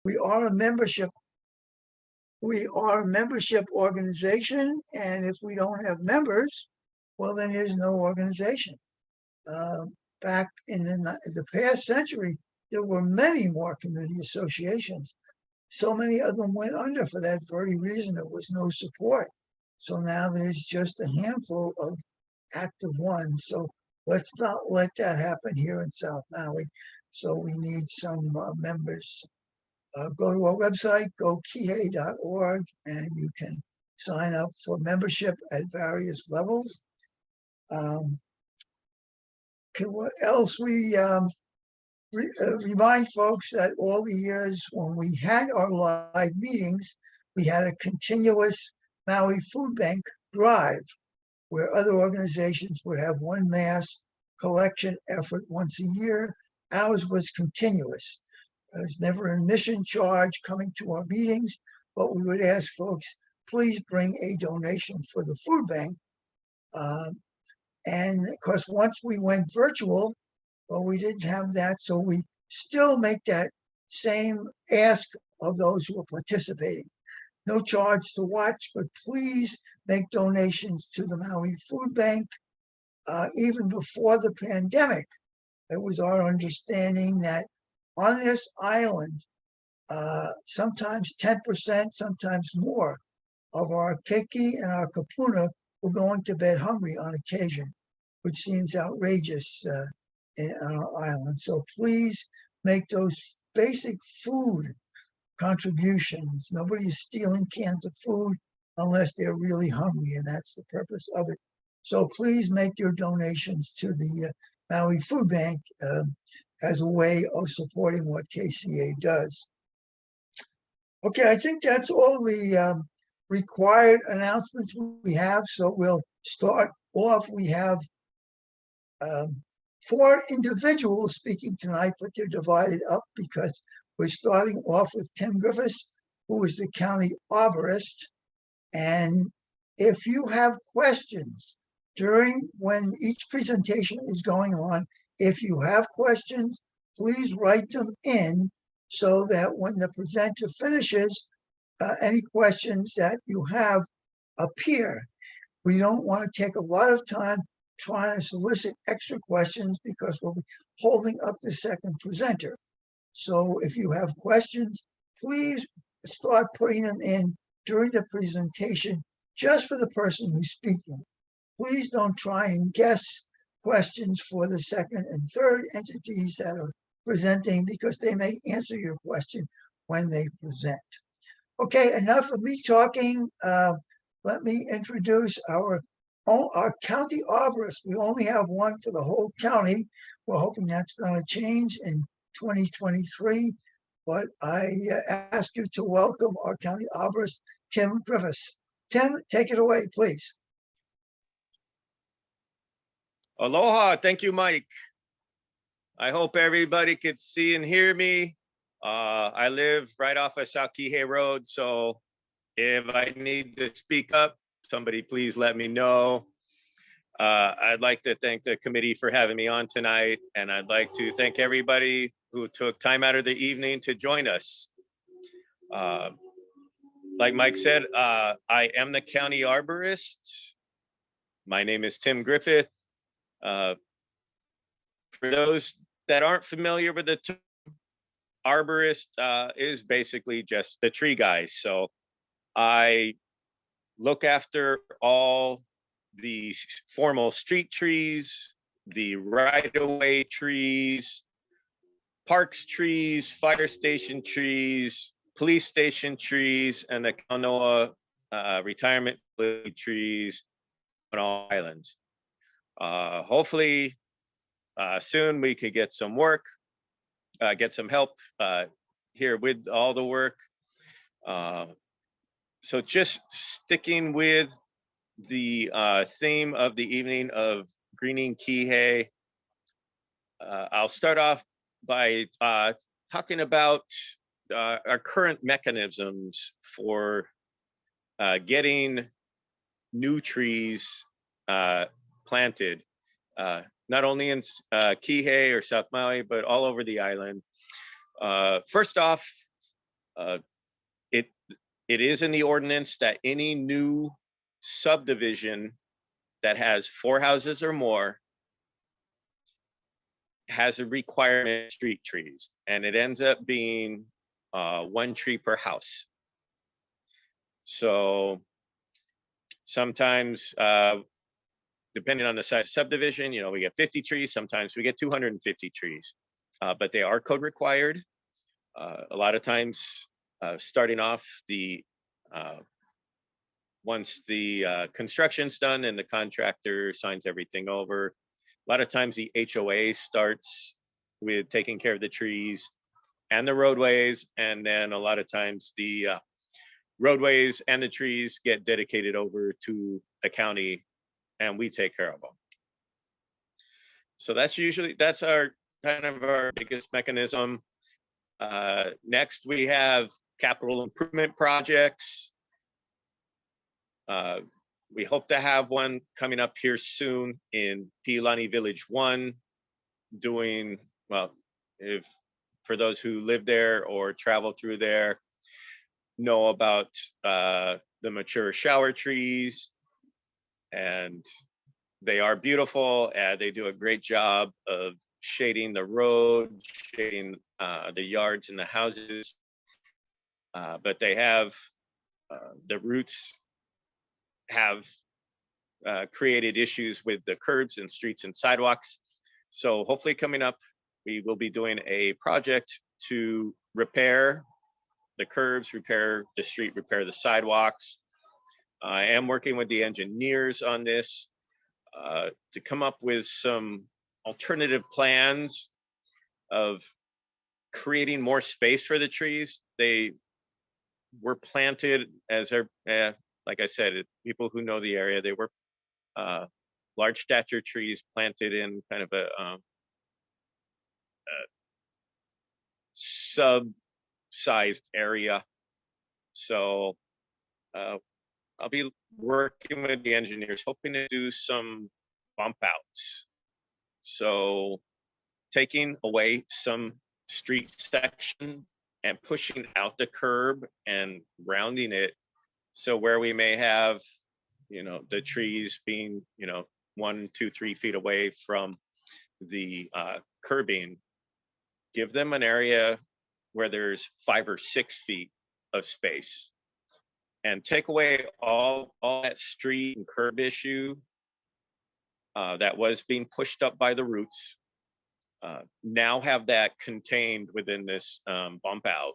We are a membership organization, and if we don't have members, well, then there's no organization. Back in the past century, there were many more community associations. So many of them went under for that very reason. There was no support. So now there's just a handful of active ones. So let's not let that happen here in South Maui. So we need some members. Go to our website, gokihei.org, and you can sign up for membership at various levels. Okay, what else? We remind folks that all the years when we had our live meetings, we had a continuous Maui Food Bank drive where other organizations would have one mass collection effort once a year. Ours was continuous. There was never an admission charge coming to our meetings, but we would ask folks, please bring a donation for the food bank. And of course, once we went virtual, well, we didn't have that. So we still make that same ask of those who are participating. No charge to watch, but please make donations to the Maui Food Bank. Even before the pandemic, it was our understanding that on this island, sometimes 10%, sometimes more of our keiki and our kapuna were going to bed hungry on occasion, which seems outrageous on our island. So please make those basic food contributions. Nobody is stealing cans of food unless they're really hungry, and that's the purpose of it. So please make your donations to the Maui Food Bank as a way of supporting what KCA does. Okay, I think that's all the required announcements we have. So we'll start off. We have 4 individuals speaking tonight, but they're divided up because we're starting off with Tim Griffith, who is the county arborist. And if you have questions when each presentation is going on, if you have questions, please write them in so that when the presenter finishes, any questions that you have appear. We don't want to take a lot of time trying to solicit extra questions because we'll be holding up the second presenter. So if you have questions, please start putting them in during the presentation just for the person who's speaking. Please don't try and guess questions for the second and third entities that are presenting because they may answer your question when they present. Okay, enough of me talking. Let me introduce our county arborist. We only have one for the whole county. We're hoping that's going to change in 2023. But I ask you to welcome our county arborist, Tim Griffith. Tim, take it away, please. Aloha. Thank you, Mike. I hope everybody could see and hear me. I live right off of South Kihei Road, so if I need to speak up, somebody please let me know. I'd like to thank the committee for having me on tonight, and I'd like to thank everybody who took time out of the evening to join us. Like Mike said, I am the county arborist. My name is Tim Griffith. For those that aren't familiar with the term, arborist is basically just the tree guys. So I look after all the formal street trees, the right-of-way trees, parks trees, fire station trees, police station trees, and the Kanoa retirement trees on all islands. Hopefully soon we could get some work, get some help here with all the work. So just sticking with the theme of the evening of greening Kihei, I'll start off by talking about our current mechanisms for getting new trees planted, not only in Kihei or South Maui, but all over the island. First off, It is in the ordinance that any new subdivision that has 4 houses or more has a requirement of street trees, and it ends up being 1 tree per house. So sometimes, depending on the size of subdivision, you know, we get 50 trees, sometimes we get 250 trees, but they are code required. A lot of times, starting off once the construction's done and the contractor signs everything over, a lot of times the HOA starts with taking care of the trees and the roadways, and then a lot of times the roadways and the trees get dedicated over to the county, and we take care of them. So that's our kind of our biggest mechanism. Next, we have capital improvement projects. We hope to have one coming up here soon in Piilani Village 1, doing, well, if for those who live there or travel through there, know about the mature shower trees, and they are beautiful. They do a great job of shading the road, shading the yards and the houses, but they have the roots have created issues with the curbs and streets and sidewalks. So hopefully coming up, we will be doing a project to repair the curbs, repair the street, repair the sidewalks. I am working with the engineers on this to come up with some alternative plans of creating more space for the trees. They were planted as like I said, people who know the area, they were large stature trees planted in kind of a sub-sized area. So I'll be working with the engineers, hoping to do some bump outs. So taking away some street section and pushing out the curb and rounding it. So where we may have, you know, the trees being, you know, 1, 2, 3 feet away from the curbing, give them an area where there's 5 or 6 feet of space, and take away all that street and curb issue that was being pushed up by the roots. Now have that contained within this bump out.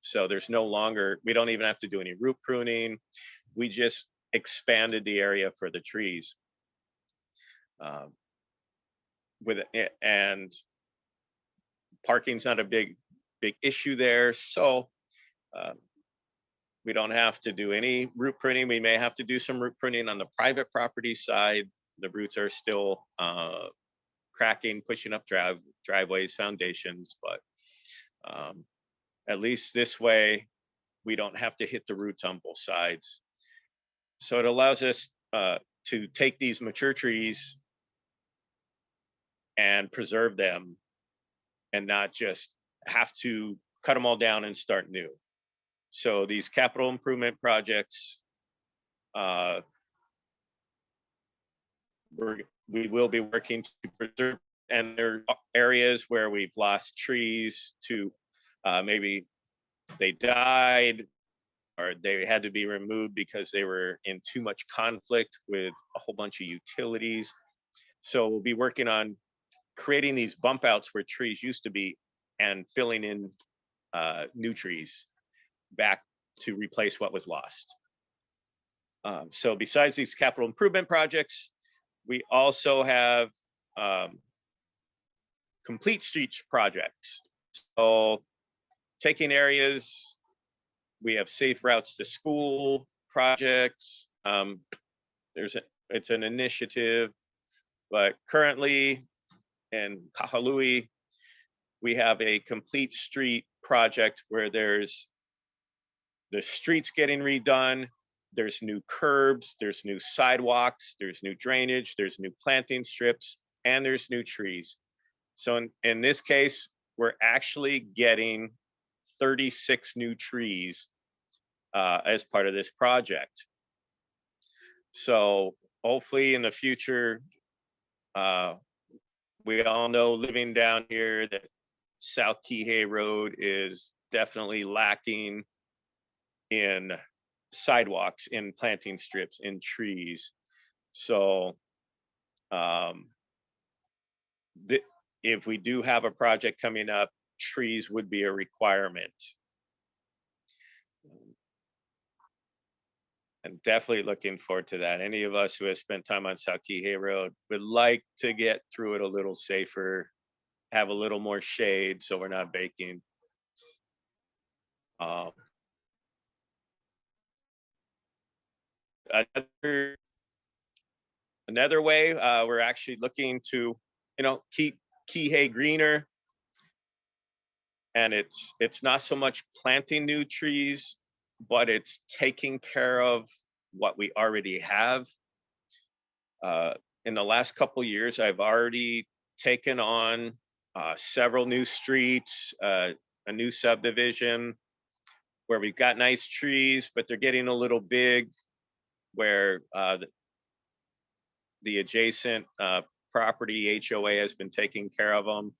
So there's no longer, we don't even have to do any root pruning. We just expanded the area for the trees. And parking's not a big issue there. So we don't have to do any root pruning. We may have to do some root pruning on the private property side. The roots are still cracking, pushing up driveways, foundations, but at least this way, we don't have to hit the roots on both sides. So it allows us to take these mature trees and preserve them, and not just have to cut them all down and start new. So these capital improvement projects, we will be working to preserve, and there are areas where we've lost trees to maybe they died or they had to be removed because they were in too much conflict with a whole bunch of utilities. So we'll be working on creating these bump outs where trees used to be and filling in new trees back to replace what was lost. So besides these capital improvement projects, we also have complete streets projects. So taking areas, we have safe routes to school projects. It's an initiative, but currently in Kahului, we have a complete street project where there's the streets getting redone, there's new curbs, there's new sidewalks, there's new drainage, there's new planting strips, and there's new trees. So in this case, we're actually getting 36 new trees as part of this project. So hopefully in the future, we all know living down here that South Kihei Road is definitely lacking in sidewalks, in planting strips, in trees. So if we do have a project coming up, trees would be a requirement. I'm definitely looking forward to that. Any of us who have spent time on South Kihei Road would like to get through it a little safer, have a little more shade so we're not baking. Another way we're actually looking to, keep Kihei greener. And it's not so much planting new trees, but it's taking care of what we already have. In the last couple years, I've already taken on several new streets, a new subdivision where we've got nice trees, but they're getting a little big, where the adjacent property HOA has been taking care of them.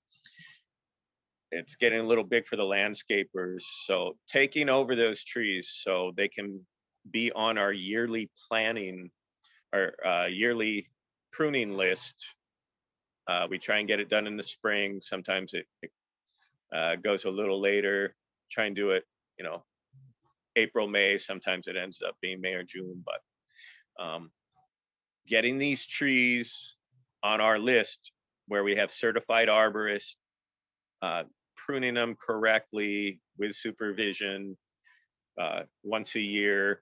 It's getting a little big for the landscapers. So taking over those trees so they can be on our yearly planning or yearly pruning list. We try and get it done in the spring. Sometimes it goes a little later. Try and do it, April, May. Sometimes it ends up being May or June. But getting these trees on our list where we have certified arborists, pruning them correctly with supervision once a year.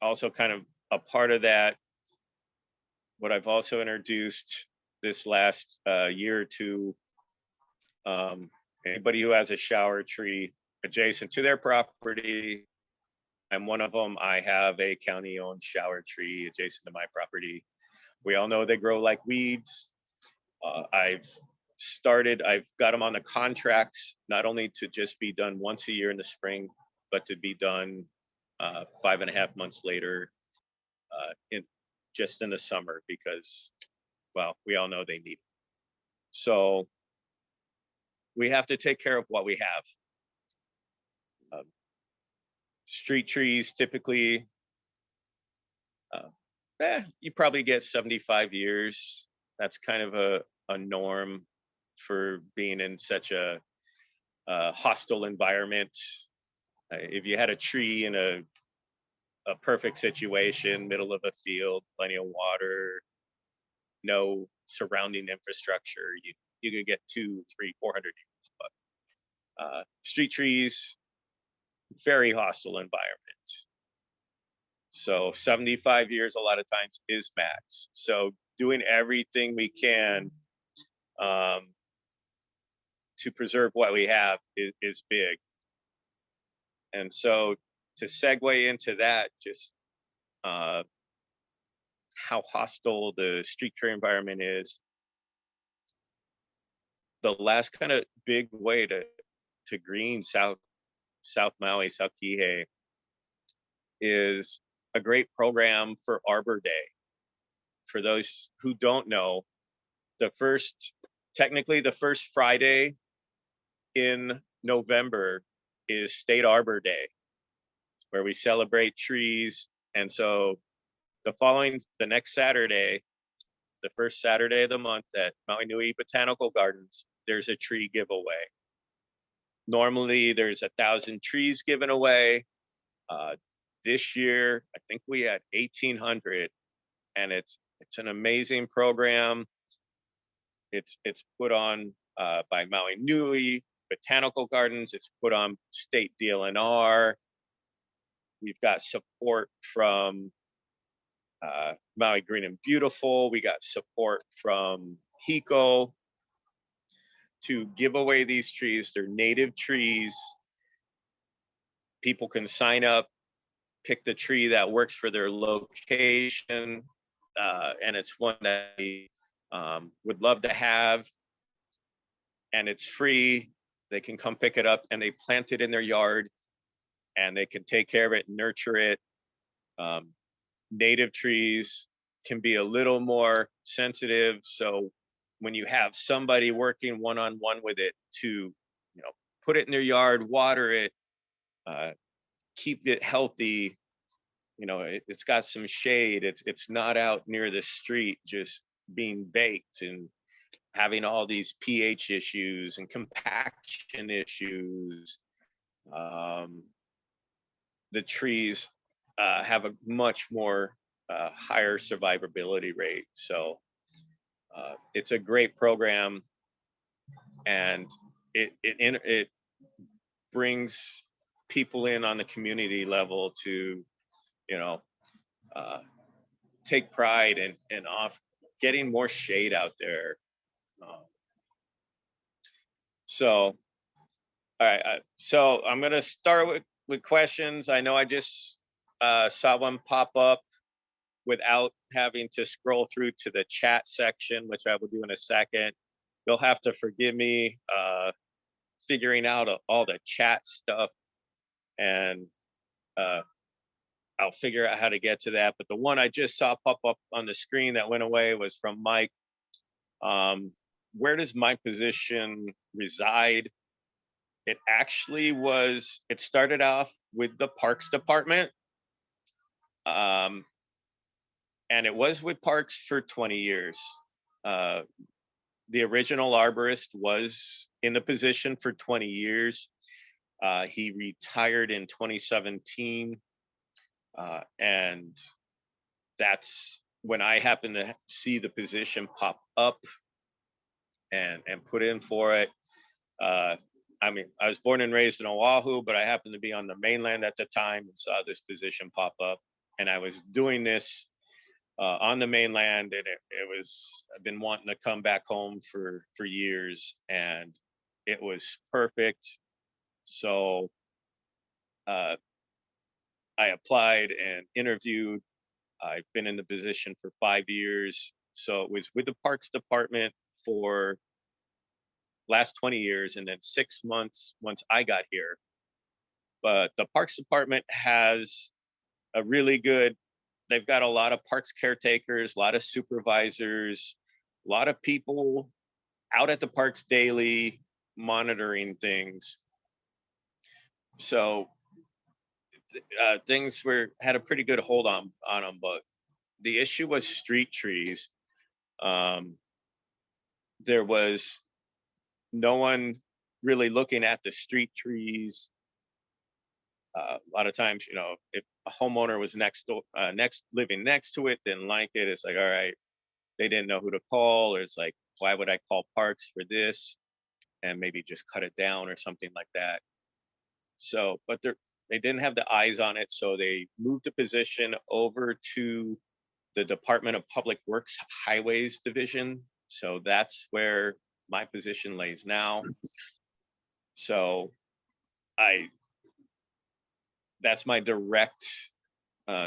Also kind of a part of that, what I've also introduced this last year or two, anybody who has a shower tree adjacent to their property, and one of them, I have a county-owned shower tree adjacent to my property. We all know they grow like weeds. I've got them on the contracts, not only to just be done once a year in the spring, but to be done 5.5 months later just in the summer, because, well, we all know they need it. So we have to take care of what we have. Street trees typically, you probably get 75 years. That's kind of a norm for being in such a hostile environment. If you had a tree in a perfect situation, middle of a field, plenty of water, no surrounding infrastructure, you could get 200, 300, 400 years. But street trees, very hostile environments. So 75 years a lot of times is max. So doing everything we can to preserve what we have is big. And so to segue into that, just how hostile the street tree environment is, the last kind of big way to green South Maui, South Kihei, is a great program for Arbor Day. For those who don't know, technically the first Friday in November is State Arbor Day, where we celebrate trees. And so the next Saturday, the first Saturday of the month at Maui Nui Botanical Gardens, there's a tree giveaway. Normally there's 1,000 trees given away. This year, I think we had 1,800, and it's an amazing program. It's put on by Maui Nui Botanical Gardens. It's put on state DLNR. We've got support from Maui Green and Beautiful. We got support from HECO to give away these trees. They're native trees. People can sign up, pick the tree that works for their location, and it's one that we would love to have. And it's free. they can come pick it up and they plant it in their yard and they can take care of it, nurture it. Native trees can be a little more sensitive. So when you have somebody working one-on-one with it to, put it in their yard, water it, keep it healthy, it's got some shade. It's not out near the street just being baked and having all these pH issues and compaction issues. The trees have a much more higher survivability rate. So it's a great program, and it brings people in on the community level to, take pride in off getting more shade out there. So, all right. So I'm going to start with questions. I know I just saw one pop up without having to scroll through to the chat section, which I will do in a second. You'll have to forgive me figuring out all the chat stuff, and I'll figure out how to get to that. But the one I just saw pop up on the screen that went away was from Mike. Where does my position reside? It started off with the Parks Department. And it was with Parks for 20 years. The original arborist was in the position for 20 years. He retired in 2017. And that's when I happened to see the position pop up and put in for it. I mean, I was born and raised in Oahu, but I happened to be on the mainland at the time and saw this position pop up. And I was doing this on the mainland, and I've been wanting to come back home for years, and it was perfect. So I applied and interviewed. I've been in the position for 5 years. So it was with the Parks Department for last 20 years, and then 6 months once I got here. But the Parks Department has a really good, they've got a lot of parks caretakers, a lot of supervisors, a lot of people out at the parks daily monitoring things. So things had a pretty good hold on them, but the issue was street trees. There was no one really looking at the street trees. A lot of times, if a homeowner was living next to it, didn't like it, it's like, all right, they didn't know who to call, or it's like, why would I call Parks for this? And maybe just cut it down or something like that. So, but they didn't have the eyes on it, so they moved the position over to the Department of Public Works Highways Division. So that's where my position lays now. So that's my direct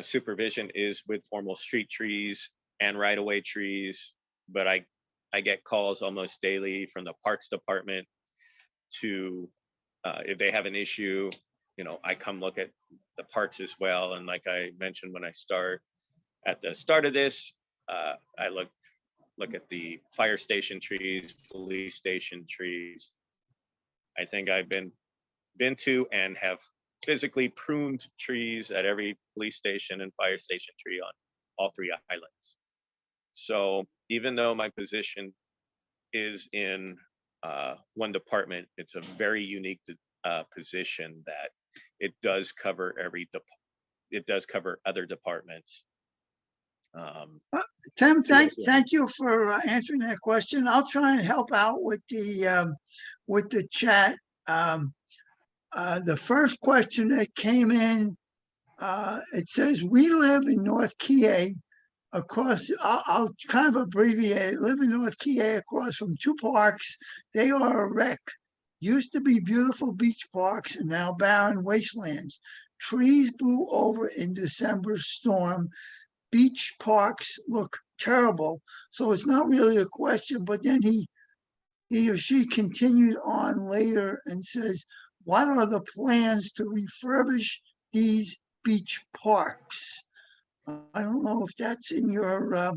supervision is with formal street trees and right-of-way trees, but I get calls almost daily from the Parks Department to if they have an issue, I come look at the parks as well. And like I mentioned at the start of this, I look at the fire station trees, police station trees. I think I've been to and have physically pruned trees at every police station and fire station tree on all 3 islands. So even though my position is in one department, it's a very unique position that it does cover other departments. Tim, thank you for answering that question. I'll try and help out with the chat. The first question that came in, it says, we live in North Kihei across, I'll kind of abbreviate it, live in North Kihei across from 2 parks. They are a wreck. Used to be beautiful beach parks and now barren wastelands. Trees blew over in December's storm. Beach parks look terrible. So it's not really a question, but then he he or she continued on later and says, what are the plans to refurbish these beach parks? I don't know if that's in your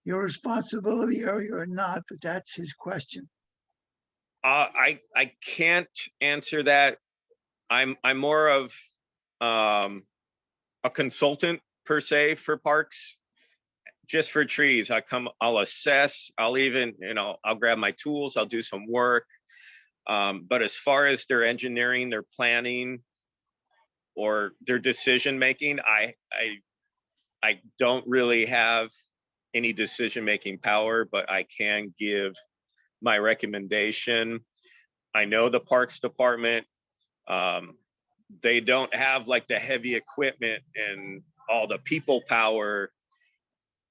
responsibility area or not, but that's his question. I can't answer that. I'm more of a consultant per se for parks. Just for trees, I'll assess, I'll even, I'll grab my tools, I'll do some work. But as far as their engineering, their planning, or their decision making, I don't really have any decision-making power, but I can give my recommendation. I know the Parks Department, they don't have like the heavy equipment and all the people power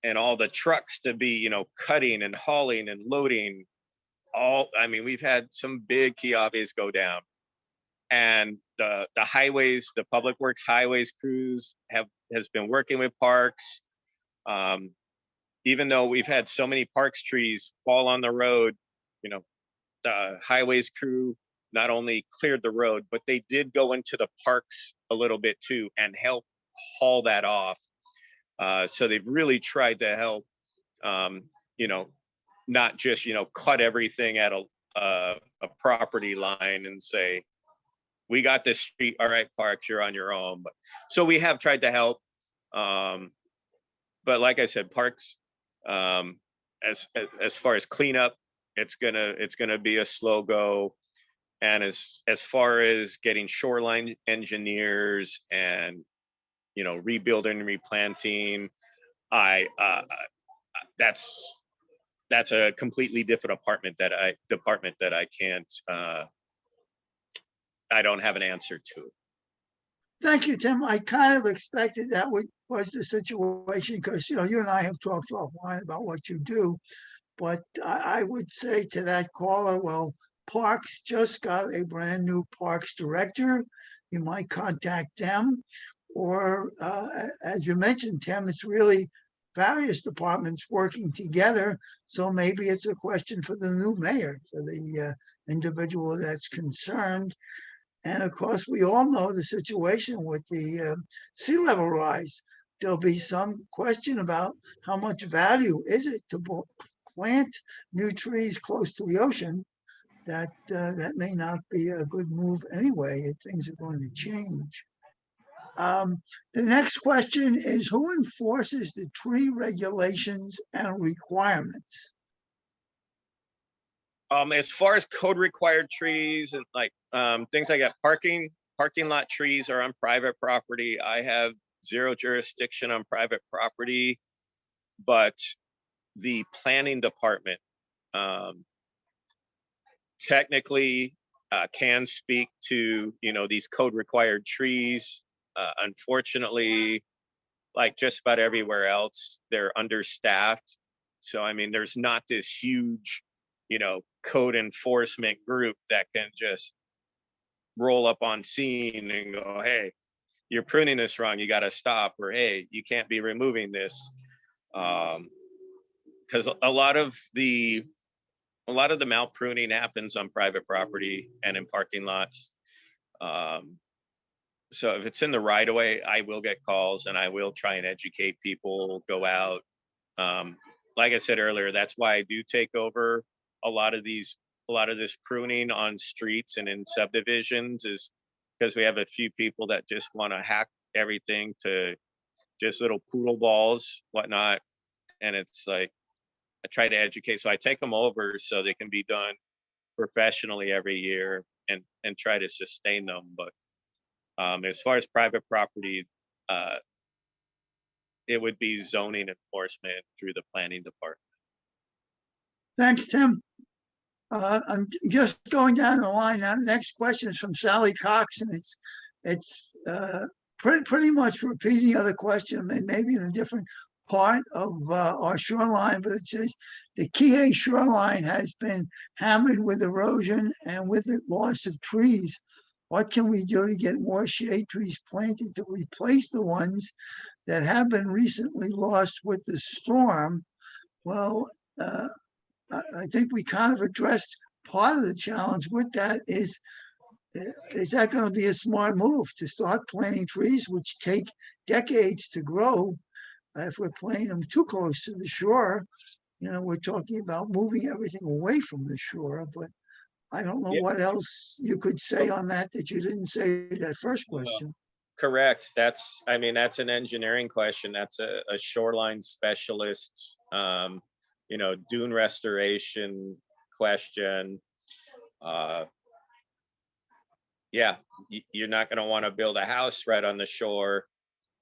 and all the trucks to be, cutting and hauling and loading. We've had some big Kiawe's go down. And the highways, the public works highways crews has been working with parks. Even though we've had so many parks trees fall on the road, the highways crew not only cleared the road, but they did go into the parks a little bit too and help haul that off. So they've really tried to help, not just, cut everything at a property line and say, we got this street, all right, parks, you're on your own. But so we have tried to help. But like I said, parks, as far as cleanup, it's gonna be a slow go. And as far as getting shoreline engineers and rebuilding and replanting, that's a completely different department that I can't, I don't have an answer to. Thank you, Tim. I kind of expected that was the situation because, you and I have talked offline about what you do. But I would say to that caller, well, Parks just got a brand new Parks director. You might contact them. Or as you mentioned, Tim, it's really various departments working together. So maybe it's a question for the new mayor, for the individual that's concerned. And of course, we all know the situation with the sea level rise. There'll be some question about how much value is it to plant new trees close to the ocean. That may not be a good move anyway if things are going to change. The next question is, who enforces the tree regulations and requirements? As far as code required trees and like things like that, parking lot trees are on private property. I have zero jurisdiction on private property, but the planning department technically can speak to these code required trees. Unfortunately, like just about everywhere else, they're understaffed. So there's not this huge code enforcement group that can just roll up on scene and go, hey, you're pruning this wrong, you got to stop, or hey, you can't be removing this. Because a lot of the malpruning happens on private property and in parking lots. So if it's in the right of way, I will get calls and I will try and educate people, go out. Like I said earlier, that's why I do take over a lot of this pruning on streets and in subdivisions, is because we have a few people that just want to hack everything to just little poodle balls, whatnot. And it's like, I try to educate. So I take them over so they can be done professionally every year and try to sustain them. But as far as private property, it would be zoning enforcement through the planning department. Thanks, Tim. I'm just going down the line now. Next question is from Sally Cox, and it's pretty much repeating the other question, maybe in a different part of our shoreline, but it says the Kihei shoreline has been hammered with erosion and with the loss of trees. What can we do to get more shade trees planted to replace the ones that have been recently lost with the storm? Well, I think we kind of addressed part of the challenge with that is that going to be a smart move to start planting trees, which take decades to grow? If we're planting them too close to the shore, we're talking about moving everything away from the shore. But I don't know Yeah. what else you could say on that you didn't say that first question. Correct. That's an engineering question. That's a shoreline specialist, dune restoration question. Yeah, you're not going to want to build a house right on the shore.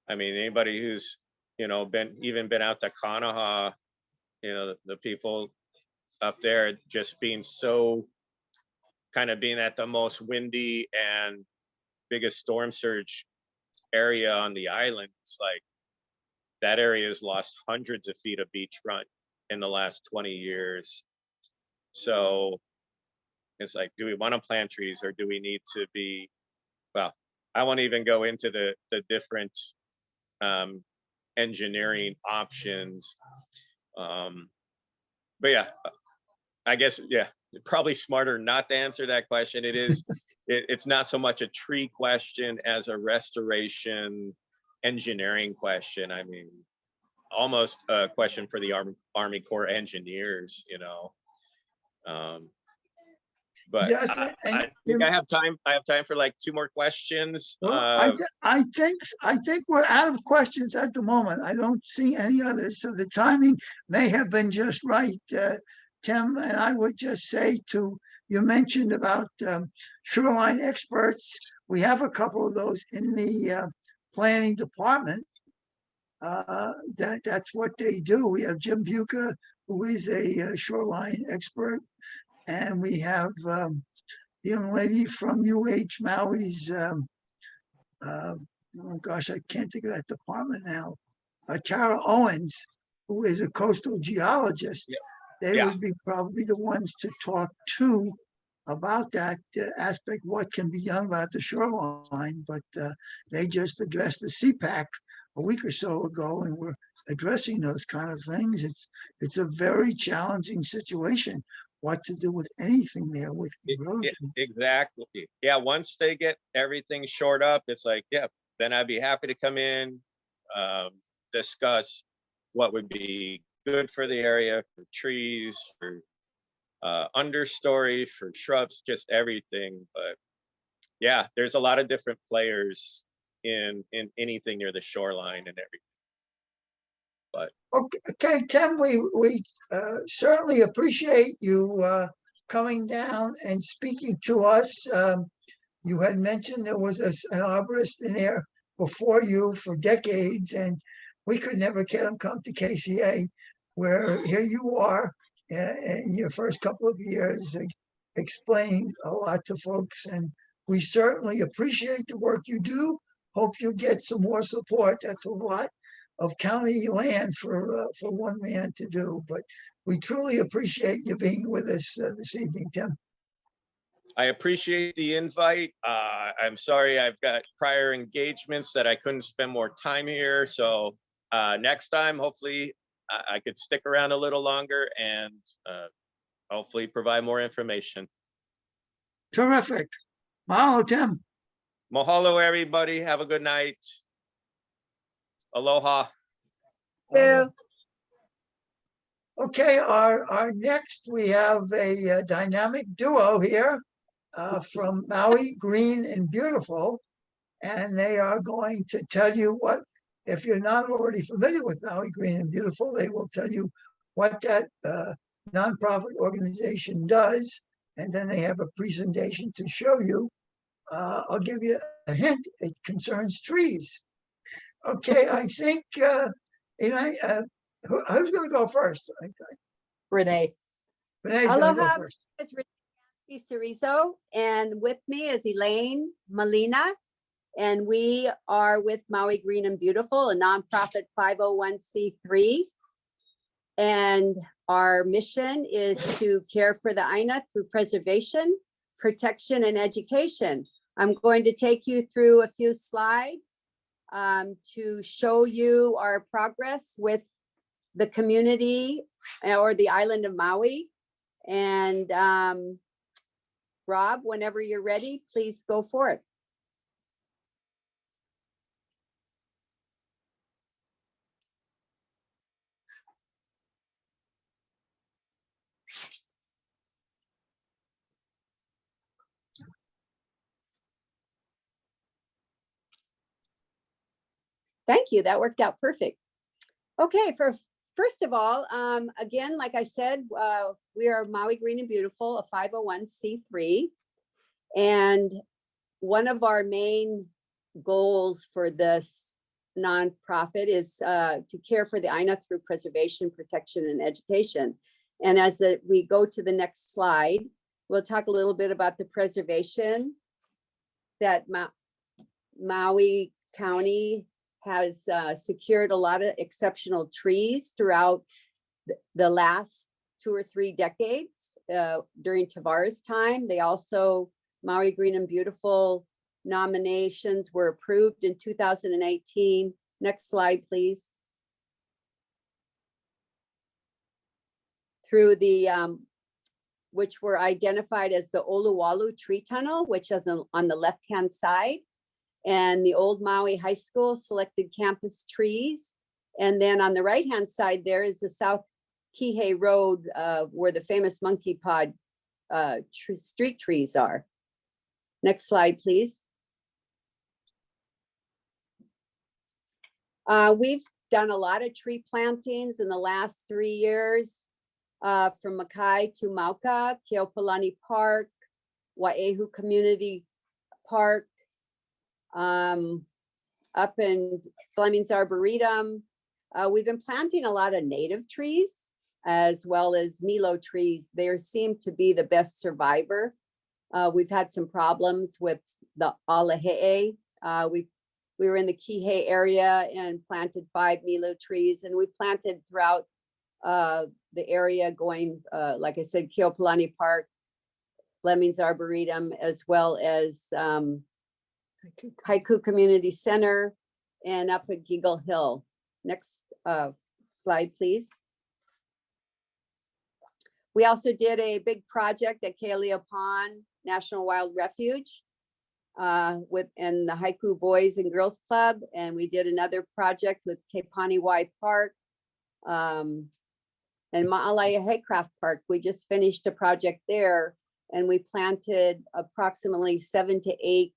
Anybody who's, been out to Kanaha, the people up there just being at the most windy and biggest storm surge area on the island. It's like that area has lost hundreds of feet of beachfront in the last 20 years. So it's like, do we want to plant trees, or do we need to be, well, I won't even go into the different engineering options. But yeah, I guess, yeah, probably smarter not to answer that question. It's not so much a tree question as a restoration engineering question. Almost a question for the Army Corps engineers, But Yes, I think I have time. I have time for like 2 more questions. Well, I think we're out of questions at the moment. I don't see any others. So the timing may have been just right, Tim. And I would just say you mentioned about shoreline experts. We have a couple of those in the planning department. That's what they do. We have Jim Buca, who is a shoreline expert, and we have the young lady from UH Maui's, oh gosh, I can't think of that department now. Tara Owens, who is a coastal geologist. They would be probably the ones to talk to about that aspect, what can be done about the shoreline. But they just addressed the CPAC a week or so ago, and we're addressing those kind of things. It's a very challenging situation, what to do with anything there with erosion. Exactly. Yeah, once they get everything shored up, it's like, yeah, then I'd be happy to come in, discuss what would be good for the area, for trees, for understory, for shrubs, just everything. But yeah, there's a lot of different players in anything near the shoreline and everything. But okay, Tim, we certainly appreciate you coming down and speaking to us. You had mentioned there was an arborist in there before you for decades, and we could never get him come to KCA, where here you are in your first couple of years explaining a lot to folks. And we certainly appreciate the work you do. Hope you get some more support. That's a lot of county land for one man to do, but we truly appreciate you being with us this evening, Tim. I appreciate the invite. I'm sorry I've got prior engagements that I couldn't spend more time here. So next time, hopefully I could stick around a little longer and hopefully provide more information. Terrific. Mahalo, Tim. Mahalo, everybody. Have a good night. Aloha. Okay, our next, we have a dynamic duo here from Maui, Green and Beautiful, and they are going to tell you what, if you're not already familiar with Maui, Green and Beautiful, they will tell you what that nonprofit organization does, and then they have a presentation to show you. I'll give you a hint, it concerns trees. Okay, I think, who's going to go first? Ranae. Renee's going to go first. It's Ganske Cerezo, and with me is Elaine, Maline, and we are with Maui Green and Beautiful, a nonprofit 501c3. And our mission is to care for the Aina through preservation, protection, and education. I'm going to take you through a few slides to show you our progress with the community or the island of Maui. And Rob, whenever you're ready, please go for it. Thank you. That worked out perfect. Okay, first of all, again, like I said, we are Maui Green and Beautiful, a 501c3. And one of our main goals for this nonprofit is to care for the Aina through preservation, protection, and education. And as we go to the next slide, we'll talk a little bit about the preservation that Maui County has secured a lot of exceptional trees throughout the last 2 or 3 decades during Tavares' time. They also, Maui Green and Beautiful nominations were approved in 2018. Next slide, please. Through the, which were identified as the Oluwalu Tree Tunnel, which is on the left-hand side. And the old Maui High School selected campus trees. And then on the right-hand side, there is the South Kihei Road where the famous monkey pod street trees are. Next slide, please. We've done a lot of tree plantings in the last 3 years, from Makai to Mauka, Keopolani Park, Waiehu Community Park, up in Fleming's Arboretum. We've been planting a lot of native trees as well as Milo trees. They seem to be the best survivor. We've had some problems with the Alahe'e. We were in the Kihei area and planted 5 Milo trees, and we planted throughout the area going, like I said, Keopolani Park, Fleming's Arboretum, as well as Haiku Community Center and up at Giggle Hill. Next slide, please. We also did a big project at Kealia Pond National Wild Refuge in the Haiku Boys and Girls Club. And we did another project with Kepani Wai Park and Ma'alaya Haycraft Park. We just finished a project there, and we planted approximately 7 to 8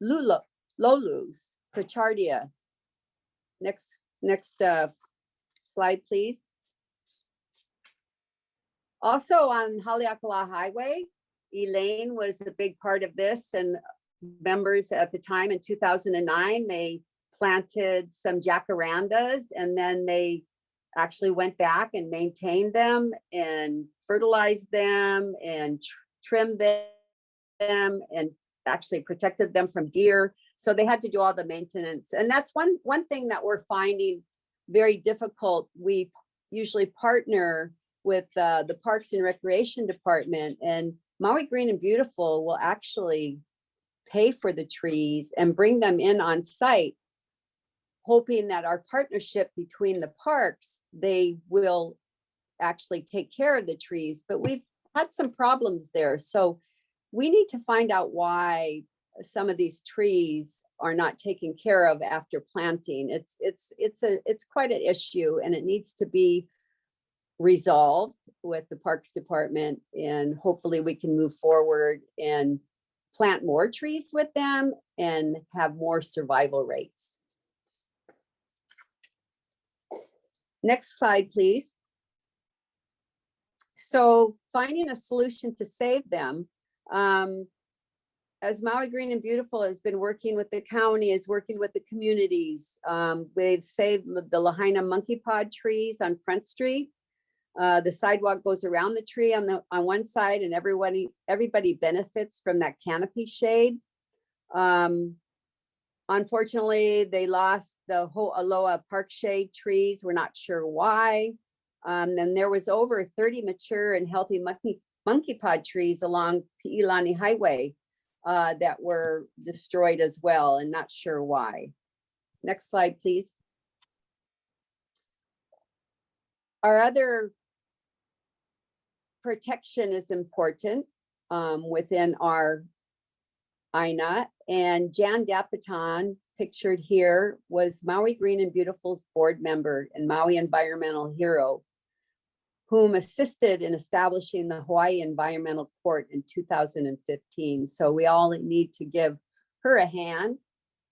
Lolus, Pichardia. Next slide, please. Also on Haleakala Highway, Elaine was a big part of this, and members at the time in 2009, they planted some jacarandas, and then they actually went back and maintained them and fertilized them and trimmed them and actually protected them from deer. So they had to do all the maintenance. And that's one thing that we're finding very difficult. We usually partner with the Parks and Recreation Department, and Maui Green and Beautiful will actually pay for the trees and bring them in on site, hoping that our partnership between the parks, they will actually take care of the trees. But we've had some problems there. So we need to find out why some of these trees are not taken care of after planting. It's quite an issue, and it needs to be resolved with the Parks Department, and hopefully we can move forward and plant more trees with them and have more survival rates. Next slide, please. So finding a solution to save them, as Maui Green and Beautiful has been working with the county, is working with the communities. They've saved the Lahaina monkey pod trees on Front Street. The sidewalk goes around the tree on one side, and everybody benefits from that canopy shade. Unfortunately, they lost the Ho'aloha park shade trees. We're not sure why. And there was over 30 mature and healthy monkey pod trees along Pi'ilani Highway that were destroyed as well, and not sure why. Next slide, please. Our other protection is important. within our Aina. And Jan Dapitan, pictured here, was Maui Green and Beautiful's board member and Maui environmental hero, whom assisted in establishing the Hawaii Environmental Court in 2015. So we all need to give her a hand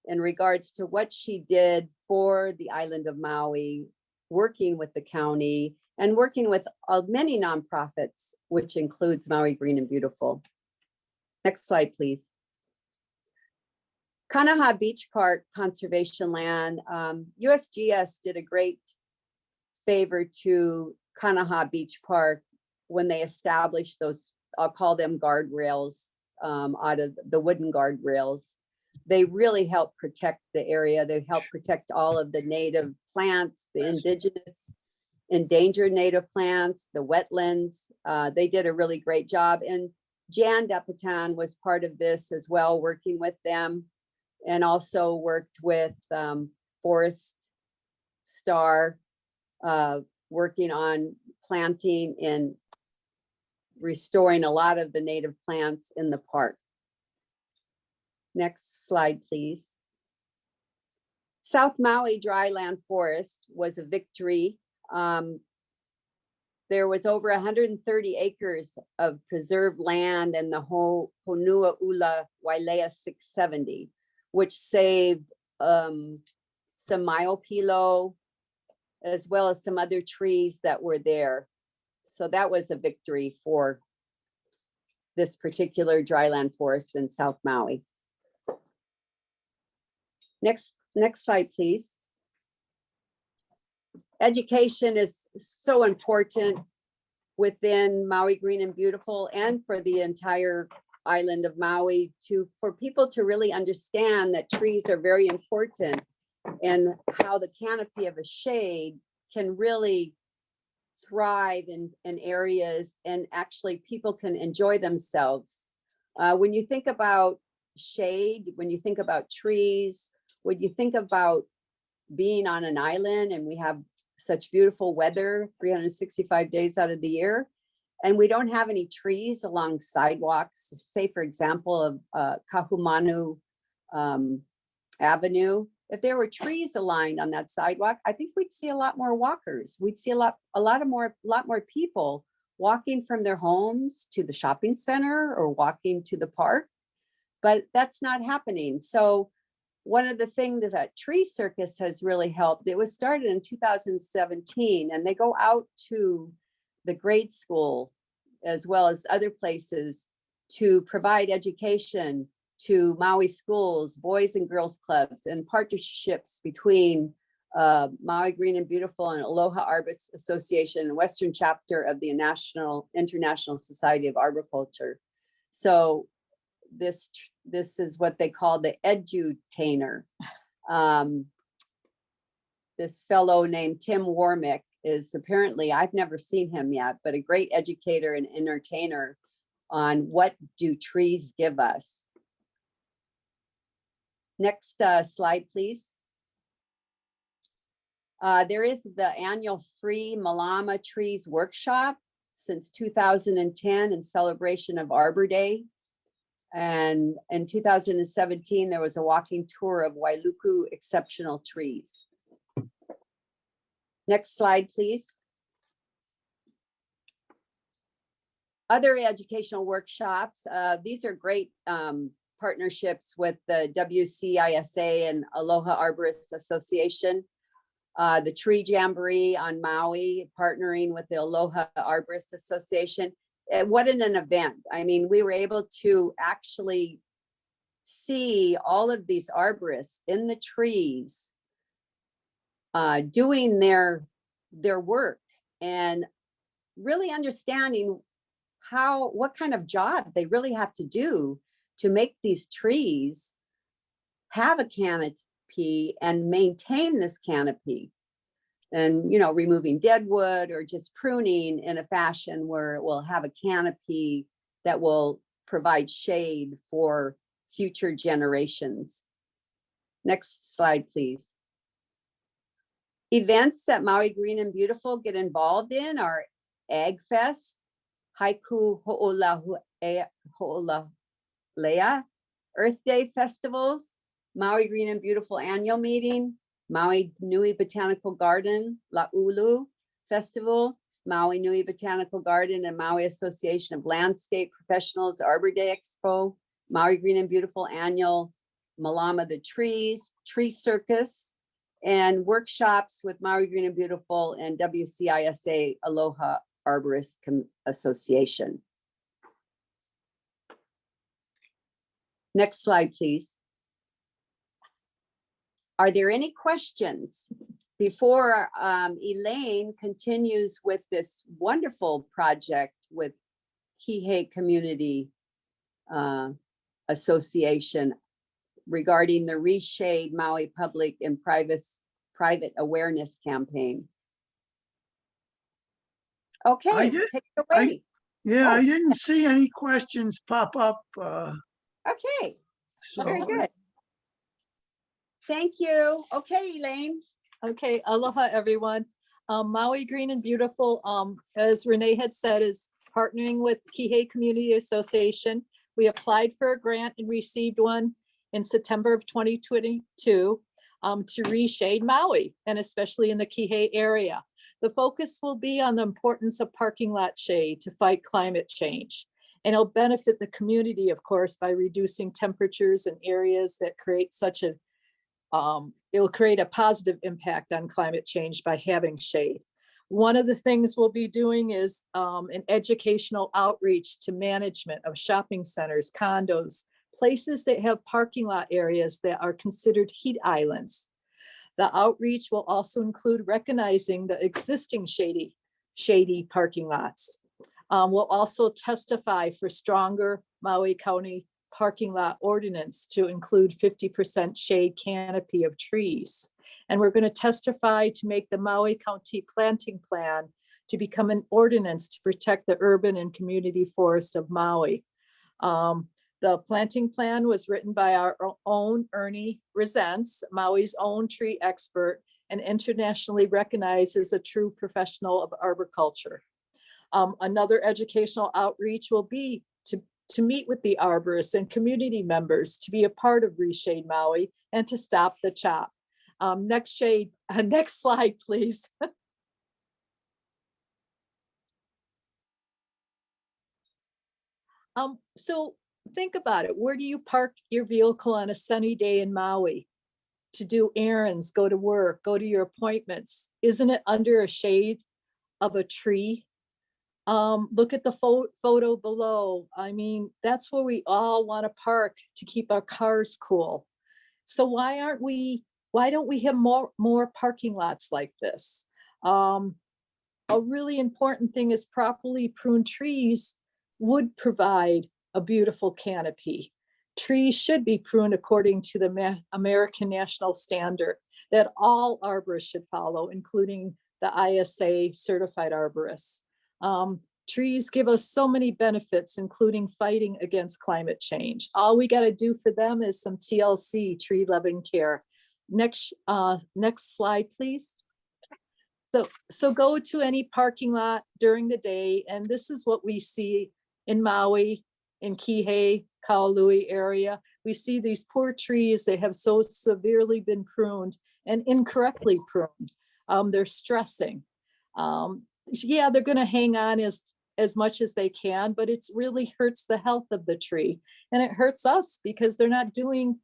in regards to what she did for the island of Maui, working with the county and working with many nonprofits, which includes Maui Green and Beautiful. Next slide, please. Kanaha Beach Park Conservation Land. USGS did a great favor to Kanaha Beach Park when they established those, I'll call them guardrails, out of the wooden guardrails. They really help protect the area. They help protect all of the native plants, the indigenous, endangered native plants, the wetlands. They did a really great job. And Jan Dapitan was part of this as well, working with them, and also worked with Forest Star, working on planting and restoring a lot of the native plants in the park. Next slide, please. South Maui Dryland Forest was a victory. There was over 130 acres of preserved land in the Honua Ula Wailea 670, which saved some Maiopilo, as well as some other trees that were there. So that was a victory for this particular dryland forest in South Maui. Next slide, please. Education is so important within Maui Green and Beautiful and for the entire island of Maui, for people to really understand that trees are very important and how the canopy of a shade can really thrive in areas, and actually people can enjoy themselves. When you think about shade, when you think about trees, when you think about being on an island and we have such beautiful weather 365 days out of the year, and we don't have any trees along sidewalks, say for example of Kahumanu Avenue, if there were trees aligned on that sidewalk, I think we'd see a lot more walkers. We'd see a lot more people walking from their homes to the shopping center or walking to the park, but that's not happening. So one of the things that Tree Circus has really helped, it was started in 2017, and they go out to the grade school as well as other places to provide education to Maui schools, boys and girls clubs, and partnerships between Maui Green and Beautiful and Aloha Arborist Association and Western chapter of the International Society of Arboriculture. So this is what they call the edutainer. This fellow named Tim Warmick is apparently, I've never seen him yet, but a great educator and entertainer on what do trees give us. Next slide, please. There is the annual free Malama Trees Workshop since 2010 in celebration of Arbor Day. And in 2017, there was a walking tour of Wailuku exceptional trees. Next slide, please. Other educational workshops. These are great partnerships with the WCISA and Aloha Arborist Association. The Tree Jamboree on Maui, partnering with the Aloha Arborist Association. What an event. I mean, we were able to actually see all of these arborists in the trees doing their work and really understanding what kind of job they really have to do to make these trees have a canopy and maintain this canopy. And, you know, removing dead wood or just pruning in a fashion where it will have a canopy that will provide shade for future generations. Next slide, please. Events that Maui Green and Beautiful get involved in are Ag Fest, Haiku Ho'olahu Hola Lea, Earth Day festivals, Maui Green and Beautiful annual meeting, Maui Nui Botanical Garden, La'ulu Festival, Maui Nui Botanical Garden and Maui Association of Landscape Professionals Arbor Day Expo, Maui Green and Beautiful annual Malama the Trees, Tree Circus, and workshops with Maui Green and Beautiful and WCISA Aloha Arborist Association. Next slide, please. Are there any questions before Elaine continues with this wonderful project with Kihei Community Association regarding the Reshade Maui Public and Private Awareness Campaign? Okay, did- take it away. Yeah, Oh. I didn't see any questions pop up. Okay, So very good. Thank you. Okay, Elaine. Okay, aloha, everyone. Maui Green and Beautiful, as Ranae had said, is partnering with Kihei Community Association. We applied for a grant and received one in September of 2022 to reshade Maui, and especially in the Kihei area. The focus will be on the importance of parking lot shade to fight climate change. And it'll benefit the community, of course, by reducing temperatures in areas that create such a it'll create a positive impact on climate change by having shade. One of the things we'll be doing is an educational outreach to management of shopping centers, condos, places that have parking lot areas that are considered heat islands. The outreach will also include recognizing the existing shady parking lots. We'll also testify for stronger Maui County parking lot ordinance to include 50% shade canopy of trees. And we're going to testify to make the Maui County planting plan to become an ordinance to protect the urban and community forest of Maui. The planting plan was written by our own Ernie Resents, Maui's own tree expert, and internationally recognized as a true professional of arboriculture. Another educational outreach will be to meet with the arborists and community members to be a part of Reshade Maui and to stop the chop. Next slide, please. So think about it. Where do you park your vehicle on a sunny day in Maui? To do errands, go to work, go to your appointments. Isn't it under a shade of a tree? Look at the photo below. I mean, that's where we all want to park to keep our cars cool. So why don't we have more parking lots like this? A really important thing is properly pruned trees would provide a beautiful canopy. Trees should be pruned according to the American National Standard that all arborists should follow, including the ISA certified arborists. Trees give us so many benefits, including fighting against climate change. All we got to do for them is some TLC, tree loving care. Next slide, please. So go to any parking lot during the day, and this is what we see in Maui, in Kihei, Kaului area. We see these poor trees. They have so severely been pruned and incorrectly pruned. They're stressing. Yeah, they're going to hang on as much as they can, but it really hurts the health of the tree. And it hurts us because they're not doing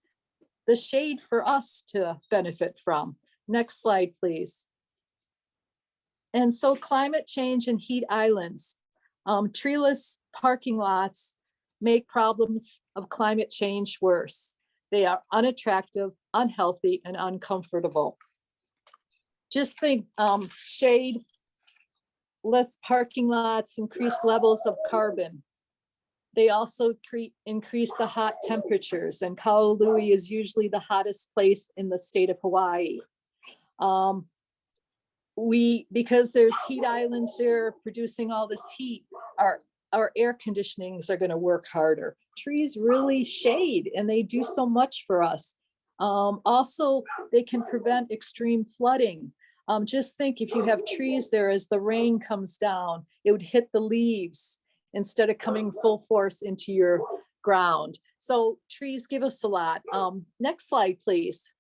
the shade for us to benefit from. Next slide, please. And so climate change and heat islands, treeless parking lots make problems of climate change worse. They are unattractive, unhealthy, and uncomfortable. Just think, shade, less parking lots, increased levels of carbon. They also increase the hot temperatures, and Kaului is usually the hottest place in the state of Hawaii. Because there's heat islands there producing all this heat, our air conditionings are going to work harder. Trees really shade, and they do so much for us. Also, they can prevent extreme flooding. Just think if you have trees there, as the rain comes down, it would hit the leaves instead of coming full force into your ground. So trees give us a lot. Next slide, please.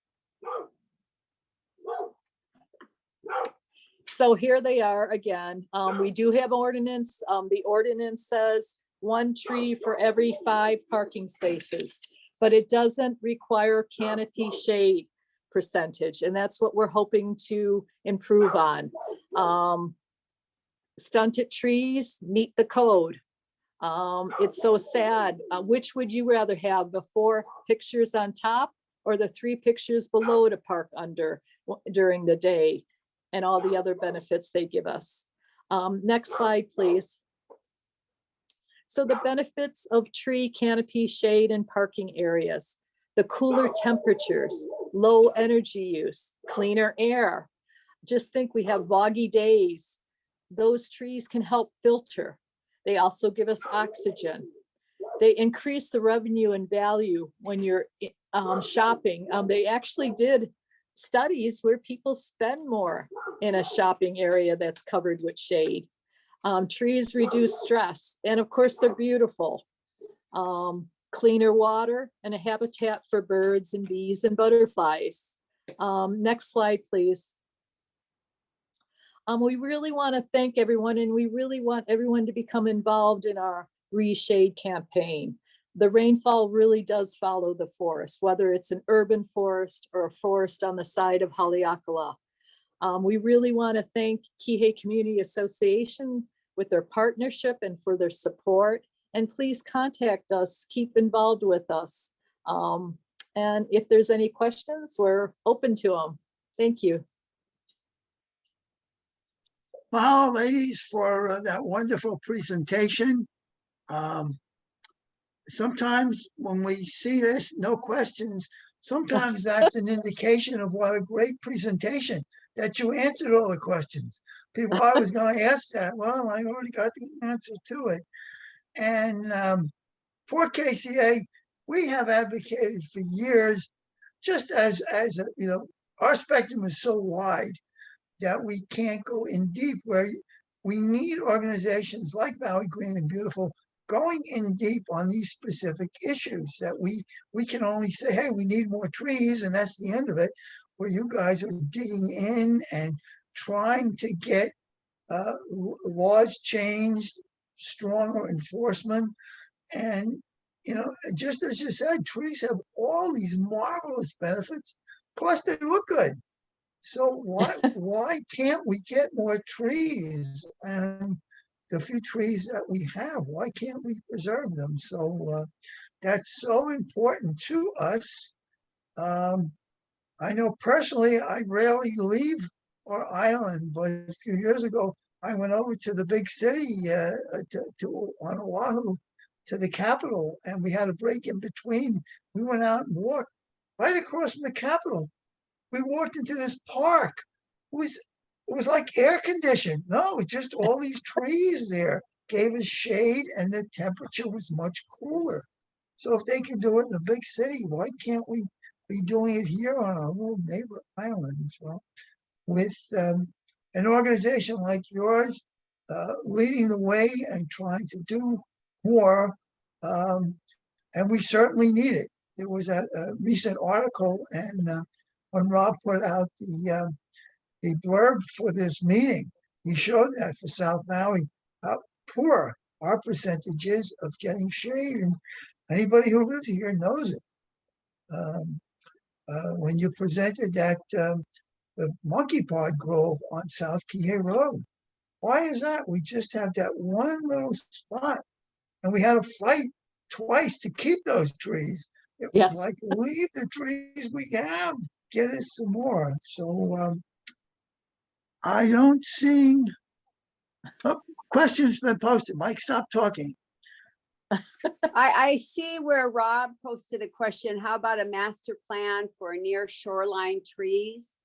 So here they are again. We do have ordinance. The ordinance says 1 tree for every 5 parking spaces, but it doesn't require canopy shade percentage. And that's what we're hoping to improve on. Stunted trees meet the code. It's so sad. Which would you rather have, the 4 pictures on top or the 3 pictures below to park under during the day, and all the other benefits they give us? Next slide, please. So the benefits of tree canopy shade and parking areas: the cooler temperatures, low energy use, cleaner air. Just think, we have foggy days. Those trees can help filter. They also give us oxygen. They increase the revenue and value when you're shopping. They actually did studies where people spend more in a shopping area that's covered with shade. Trees reduce stress, and of course they're beautiful. Cleaner water and a habitat for birds and bees and butterflies. Next slide, please. We really want to thank everyone, and we really want everyone to become involved in our Reshade campaign. The rainfall really does follow the forest, whether it's an urban forest or a forest on the side of Haleakala. We really want to thank Kihei Community Association with their partnership and for their support. And please contact us, keep involved with us. And if there's any questions, we're open to them. Thank you. Wow, ladies, for that wonderful presentation. Sometimes when we see this, no questions, sometimes that's an indication of what a great presentation, that you answered all the questions. People, I was going to ask that. Well, I already got the answer to it. And for KCA, we have advocated for years, just as you know, our spectrum is so wide that we can't go in deep, where we need organizations like Maui Green and Beautiful going in deep on these specific issues, that we can only say, hey, we need more trees, and that's the end of it, where you guys are digging in and trying to get laws changed, stronger enforcement. And, you know, just as you said, trees have all these marvelous benefits, plus they look good. So why can't we get more trees? And the few trees that we have, why can't we preserve them? So that's so important to us. I know personally, I rarely leave our island, but a few years ago, I went over to the big city on Oahu, to the capital, and we had a break in between. We went out and walked right across from the capital. We walked into this park. It was like air conditioned. No, it's just all these trees there gave us shade, and the temperature was much cooler. So if they can do it in a big city, why can't we be doing it here on our little neighbor islands? Well, with an organization like yours leading the way and trying to do more, and we certainly need it. There was a recent article, and when Rob put out the blurb for this meeting, he showed that for South Maui, how poor our percentage is of getting shade, and anybody who lives here knows it. When you presented that the monkey pod grove on South Kihei Road, why is that? We just have that one little spot, and we had to fight twice to keep those trees. It was like, leave the trees we have, get us some more. So I don't see questions been posted. Mike, stop talking. I see where Rob posted a question. How about a master plan for near shoreline trees?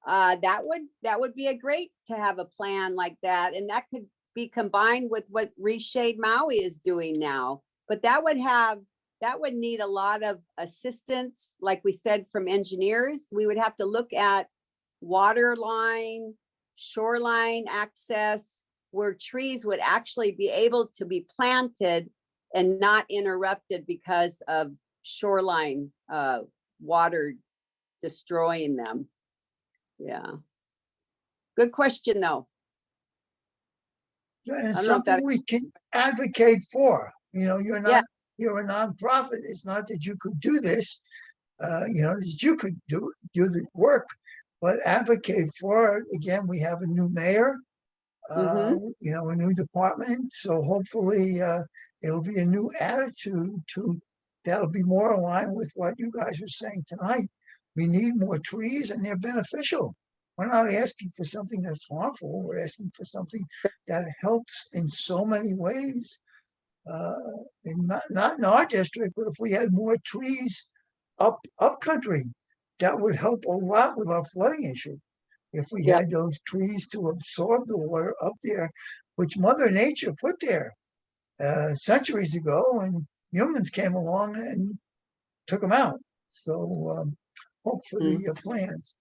That would be a great to have a plan like that, and that could be combined with what Reshade Maui is doing now. But that would need a lot of assistance, like we said, from engineers. We would have to look at water line, shoreline access, where trees would actually be able to be planted and not interrupted because of shoreline water destroying them. Yeah. Good question, though. And I don't know if something that- we can advocate for. You know, you're Yeah. not, you're a nonprofit. It's not that you could do this, you know, that you could do the work, but advocate for it. Again, we have a new mayor, you know, a new department. So hopefully it'll be a new attitude that'll be more aligned with what you guys are saying tonight. We need more trees and they're beneficial. We're not asking for something that's harmful. We're asking for something that helps in so many ways. And not in our district, but if we had more trees up country, that would help a lot with our flooding issue. If we Yeah. had those trees to absorb the water up there, which Mother Nature put there centuries ago, and humans came along and took them out. So hope for the plans.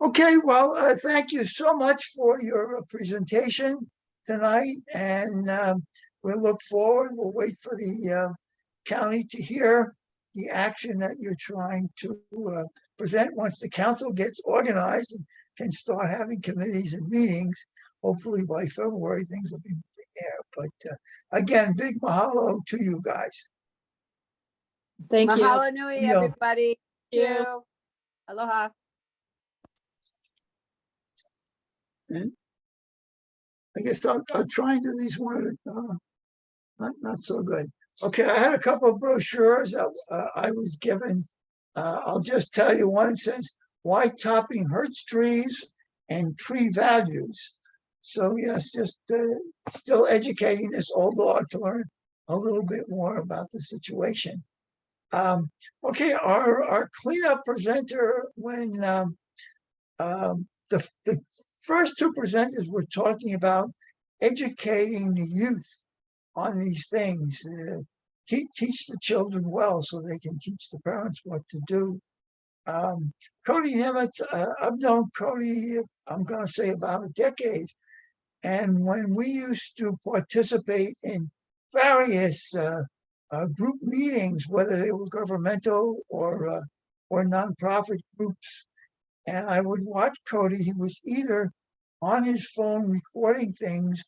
Okay, well, thank you so much for your presentation tonight, and we'll look forward. We'll wait for the county to hear the action that you're trying to present once the council gets organized and can start having committees and meetings. Hopefully by February, things will be there. But again, big mahalo to you guys. Thank you. Mahalo nui, Yeah. everybody. Thank Yeah. you. Aloha. And I guess I'll try and do these one at a time. Not so good. Okay, I had a couple of brochures that I was given. I'll just tell you one says why topping hurts trees and tree values. So yes, just still educating this old dog to learn a little bit more about the situation. Okay, our cleanup presenter, when the first two presenters were talking about educating the youth on these things, teach the children well so they can teach the parents what to do. Cody Nemet, I've known Cody, I'm going to say about a decade. And when we used to participate in various group meetings, whether they were governmental or nonprofit groups, and I would watch Cody, he was either on his phone recording things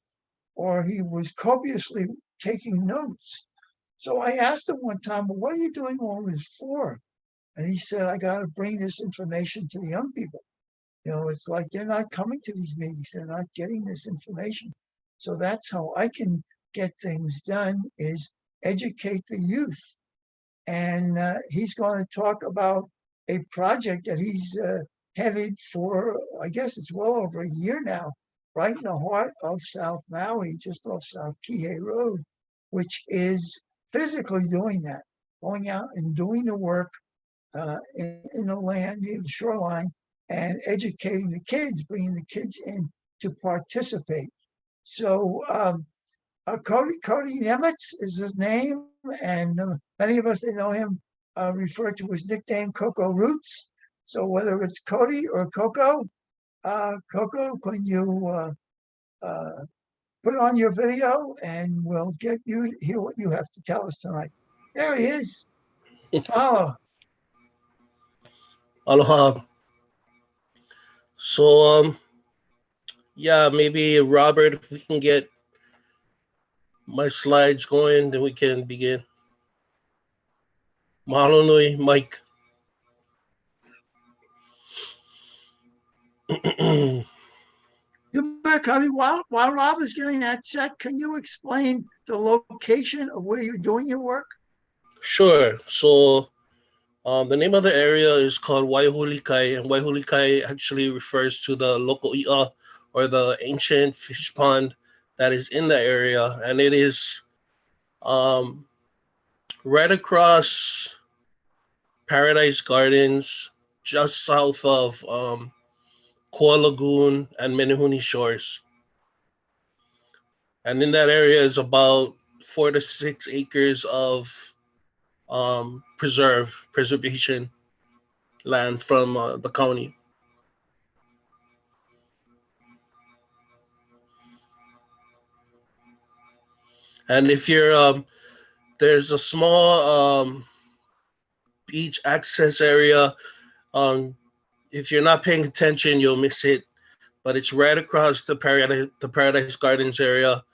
or he was copiously taking notes. So I asked him one time, well, what are you doing all this for? And he said, I got to bring this information to the young people. You know, it's like they're not coming to these meetings. They're not getting this information. So that's how I can get things done, is educate the youth. And he's going to talk about a project that he's headed for, I guess it's well over a year now, right in the heart of South Maui, just off South Kihei Road, which is physically doing that, going out and doing the work in the land near the shoreline and educating the kids, bringing the kids in to participate. So Cody Nemet is his name, and many of us that know him refer to his nickname Coco Roots. So whether it's Cody or Coco, Coco, can you put on your video and we'll get you to hear what you have to tell us tonight. There he is. Oh, Aloha. So, yeah, maybe Robert, if we can get my slides going, then we can begin. Mahalo nui, Mike. you bet, Cody. While Rob is getting that set, can you explain the location of where you're doing your work? Sure. So, the name of the area is called Waiohuli Kai, and Waiohuli Kai actually refers to the local i'a, or the ancient fish pond that is in the area, and it is right across Paradise Gardens, just south of Koa Lagoon and Menehune Shores. And in that area is about 4 to 6 acres of preservation land from the county. And if you're there's a small beach access area. If you're not paying attention, you'll miss it. But it's right across the Paradise Gardens area,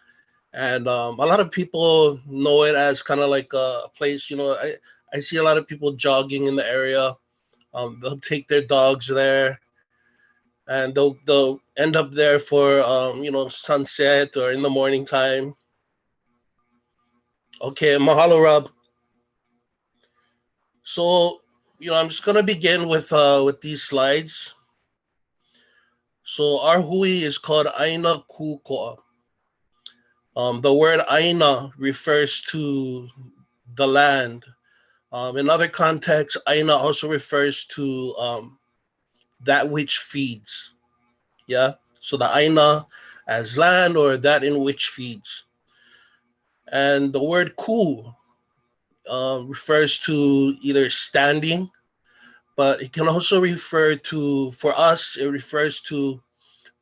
and a lot of people know it as kind of like a place. I see a lot of people jogging in the area. They'll take their dogs there, and they'll end up there for sunset or in the morning time. Okay, mahalo, Rob. So I'm just gonna begin with these slides. So our hui is called Āinakūko. The word Aina refers to the land. In other contexts, Aina also refers to that which feeds. Yeah. So the Aina as land or that in which feeds. And the word ku refers to either standing, but it can also refer to, for us, it refers to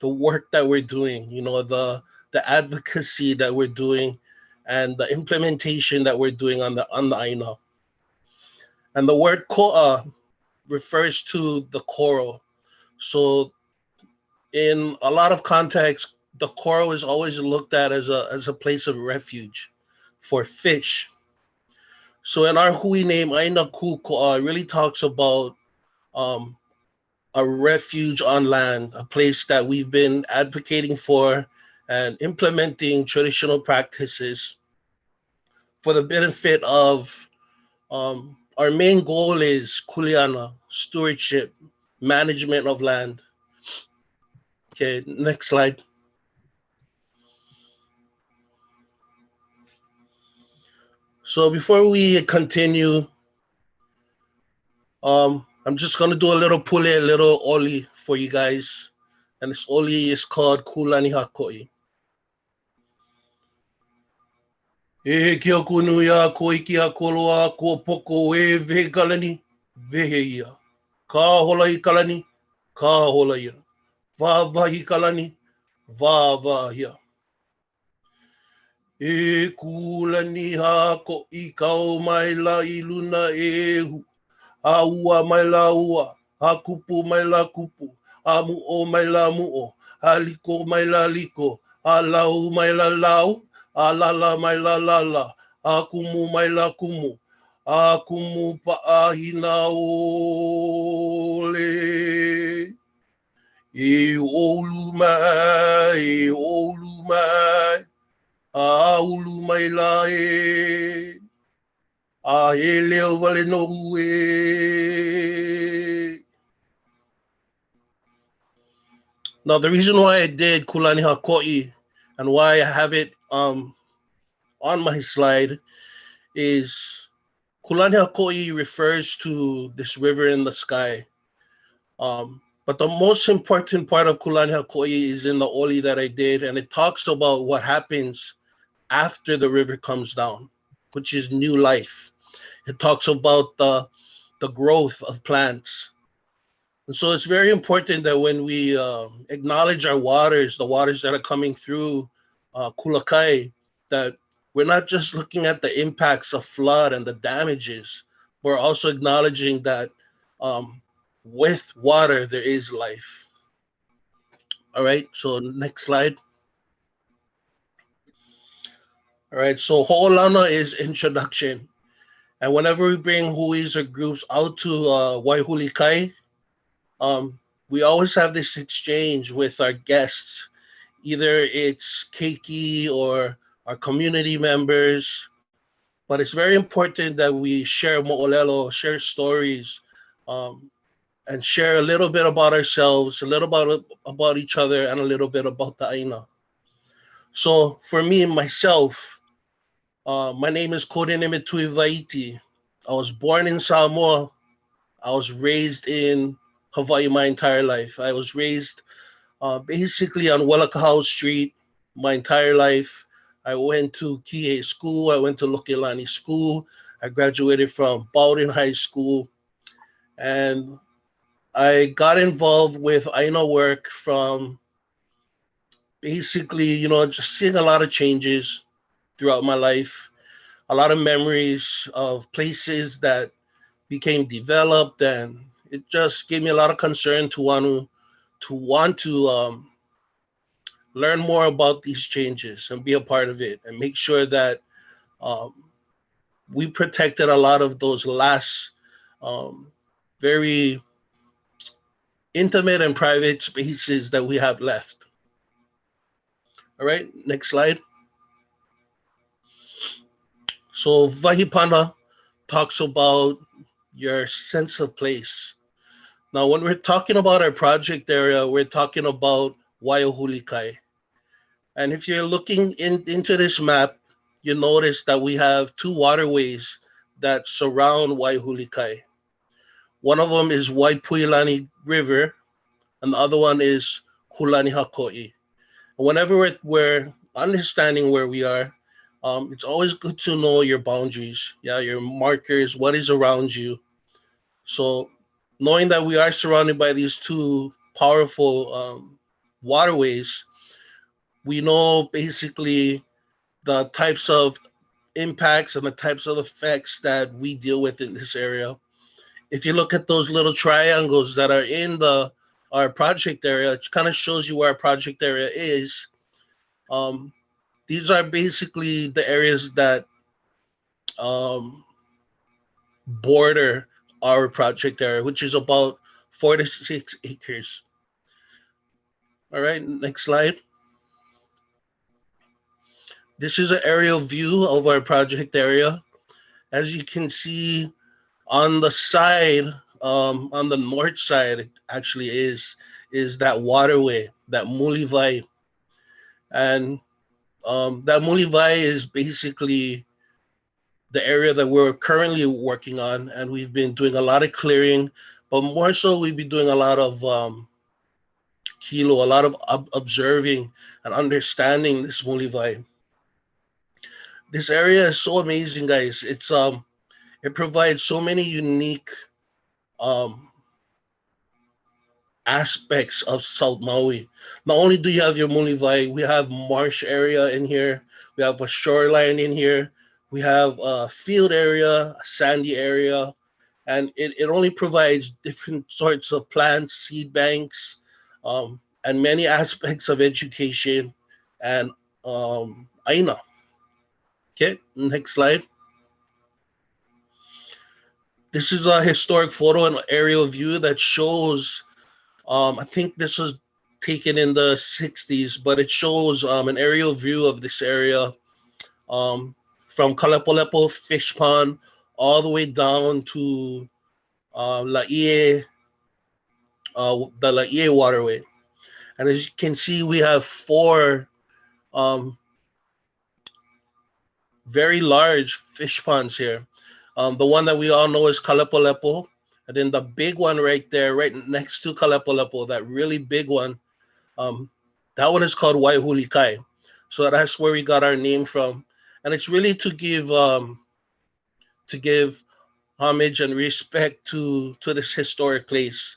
the work that we're doing, the advocacy that we're doing and the implementation that we're doing on the Aina. And the word ko'a refers to the coral. So in a lot of contexts, the coral is always looked at as a place of refuge for fish. So in our hui name, Āinakūko really talks about um, a refuge on land, a place that we've been advocating for and implementing traditional practices for the benefit of our main goal is kuleana, stewardship, management of land. Okay, next slide. So before we continue, I'm just gonna do a little pule, a little oli for you guys. And this oli is called Kulani Hakoi. E kia kunu ia ko iki a koloa ko poko e vehe kalani, vehe ia. Ka hola I kalani, ka hola ia. Vāvahi kalani, vāvahia. E kulani ha ko I kau mai la I luna e hu. A ua mai la ua, a kupu mai la kupu, a mu'o mai la mu'o, a liko mai la liko, a lau mai la lau, a lala mai la lala, a kumu mai la kumu, a kumu pa'ahina ole. E olu mai, a ulu mai la e. A e leo vale no ue. Now, the reason why I did Kulani Hakoi and why I have it on my slide is Kulani Hakoi refers to this river in the sky. But the most important part of Kulani Hakoi is in the oli that I did, and it talks about what happens after the river comes down, which is new life. It talks about the growth of plants. And so it's very important that when we acknowledge our waters, the waters that are coming through Kulakai, that we're not just looking at the impacts of flood and the damages, we're also acknowledging that with water, there is life. All right, so next slide. All right, so Ho'olana is introduction. And whenever we bring huis or groups out to Waiohuli Kai, we always have this exchange with our guests. Either it's keiki or our community members, but it's very important that we share mo'olelo, share stories, and share a little bit about ourselves, a little about each other, and a little bit about the Aina. So for me, myself, my name is Cody Nemet. I was born in Samoa. I was raised in Hawaii my entire life. I was raised basically on Welakahau Street my entire life. I went to Kihei School. I went to Lokelani School. I graduated from Bowdoin High School. And I got involved with Aina work from basically, just seeing a lot of changes throughout my life. A lot of memories of places that became developed, and it just gave me a lot of concern to want to learn more about these changes and be a part of it and make sure that um, we protected a lot of those last very intimate and private spaces that we have left. All right, next slide. So Vahipana talks about your sense of place. Now, when we're talking about our project area, we're talking about Waiohuli Kai. And if you're looking into this map, you notice that we have two waterways that surround Waiohuli Kai. One of them is Waipuilani River, and the other one is Hulani Hakoi. Whenever we're understanding where we are, it's always good to know your boundaries, your markers, what is around you. So knowing that we are surrounded by these two powerful waterways, we know basically the types of impacts and the types of effects that we deal with in this area. If you look at those little triangles that are in our project area, it kind of shows you where our project area is. These are basically the areas that border our project area, which is about 4 to 6 acres. All right, next slide. This is an aerial view of our project area. As you can see on the side, on the north side, it actually is that waterway, that Mulivai. And that Mulivai is basically the area that we're currently working on, and we've been doing a lot of clearing, but more so we've been doing a lot of a lot of observing and understanding this Mulivai. This area is so amazing, guys. It provides so many unique um, aspects of South Maui. Not only do you have your Mulivai, we have marsh area in here, we have a shoreline in here, we have a field area, a sandy area, and it only provides different sorts of plants, seed banks, and many aspects of education and Aina. Okay, next slide. This is a historic photo and aerial view that shows, I think this was taken in the 60s, but it shows an aerial view of this area from Kalepolepo Fish Pond all the way down to Laie, the Laie waterway. And as you can see, we have four very large fish ponds here. The one that we all know is Kalepolepo, and then the big one right there, right next to Kalepolepo, that really big one, that one is called Waiohuli Kai. So that's where we got our name from, and it's really to give homage and respect to this historic place.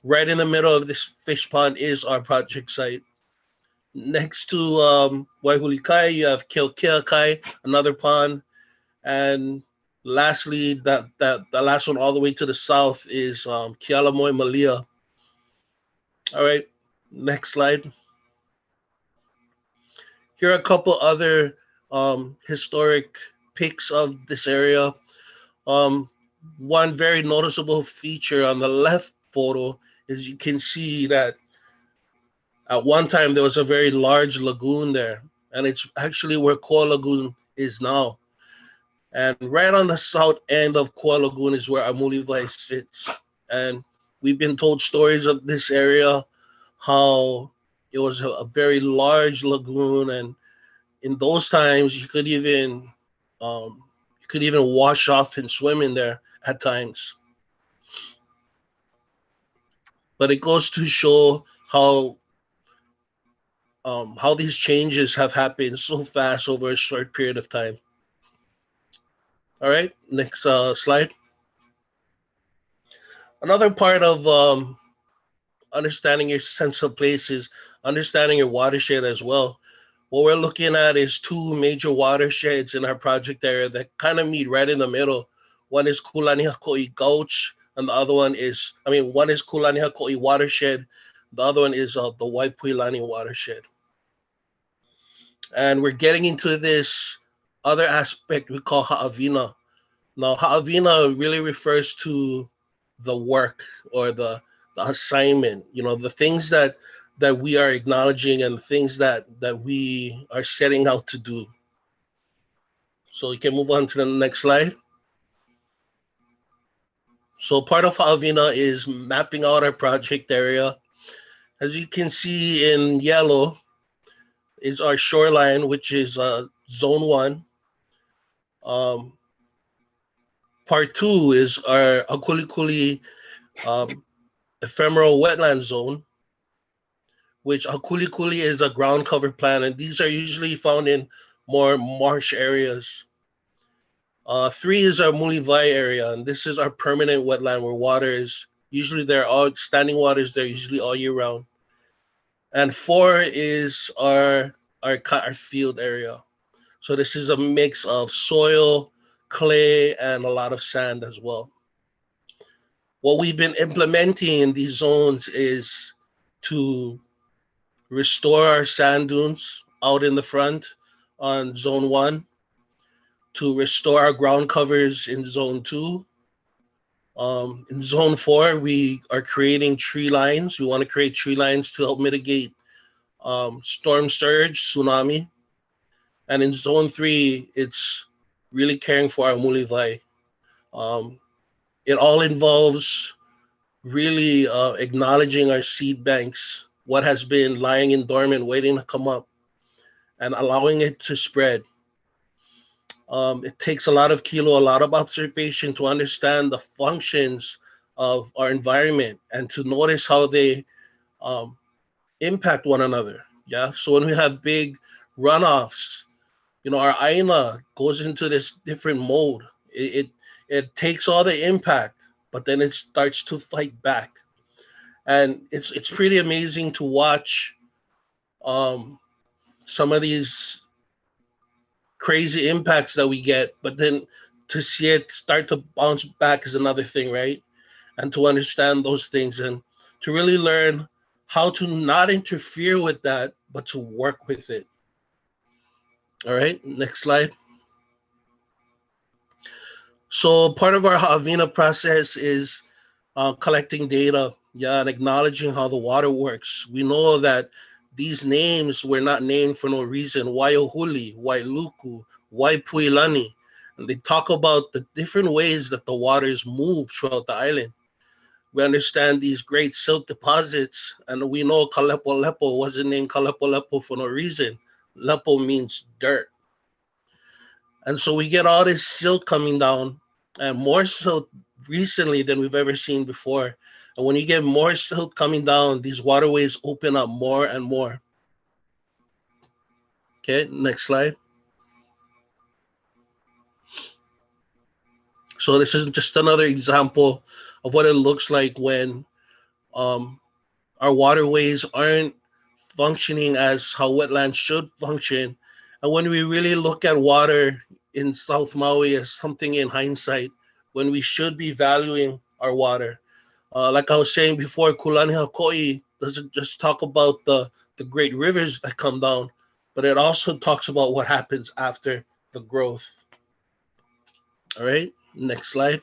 Right in the middle of this fish pond is our project site. Next to Waiohuli Kai, you have Keokea Kai, another pond, and lastly, the last one all the way to the south is Kealamoi Malia. All right, next slide. Here are a couple other historic pics of this area. One very noticeable feature on the left photo is you can see that at one time there was a very large lagoon there, and it's actually where Koa Lagoon is now. And right on the south end of Koa Lagoon is where Amulivai sits. And we've been told stories of this area, how it was a very large lagoon, and in those times you could even wash off and swim in there at times. But it goes to show how these changes have happened so fast over a short period of time. All right, next slide. Another part of understanding your sense of place is understanding your watershed as well. what we're looking at is two major watersheds in our project area that kind of meet right in the middle. One is Kulanihakoi Gulch, and the other one is, one is Kulanihakoi watershed, the other one is the Waipuilani watershed. And we're getting into this other aspect we call ha'awina. Now, ha'awina really refers to the work or the assignment, the things that we are acknowledging and things that we are setting out to do. So we can move on to the next slide. So part of ha'awina is mapping out our project area. As you can see in yellow is our shoreline, which is zone 1. Part 2 is our Akulikuli ephemeral wetland zone, which Akulikuli is a ground cover plant, and these are usually found in more marsh areas. 3 is our Mulivai area, and this is our permanent wetland where water is, usually they're all standing waters, they're usually all year round. And 4 is our field area. So this is a mix of soil, clay, and a lot of sand as well. What we've been implementing in these zones is to restore our sand dunes out in the front on zone 1, to restore our ground covers in zone 2. In zone 4, we are creating tree lines. We want to create tree lines to help mitigate storm surge, tsunami. And in zone 3, it's really caring for our mulivai. It all involves really acknowledging our seed banks, what has been lying in dormant, waiting to come up, and allowing it to spread. It takes a lot of a lot of observation to understand the functions of our environment and to notice how they impact one another. Yeah. So when we have big runoffs, our Aina goes into this different mode. It takes all the impact, but then it starts to fight back. And it's pretty amazing to watch some of these crazy impacts that we get, but then to see it start to bounce back is another thing, right? And to understand those things and to really learn how to not interfere with that, but to work with it. All right, next slide. So part of our Ha'awina process is collecting data, and acknowledging how the water works. We know that these names were not named for no reason. Waiohuli, Wailuku, Waipuilani. And they talk about the different ways that the waters move throughout the island. We understand these great silt deposits, and we know Kalepo Lepo wasn't named Kalepo Lepo for no reason. Lepo means dirt. And so we get all this silt coming down, and more silt recently than we've ever seen before. And when you get more silt coming down, these waterways open up more and more. Okay, next slide. So this is just another example of what it looks like when our waterways aren't functioning as how wetlands should function. And when we really look at water in South Maui as something in hindsight, when we should be valuing our water. Like I was saying before, Kulanihakoi doesn't just talk about the great rivers that come down, but it also talks about what happens after the growth. All right, next slide.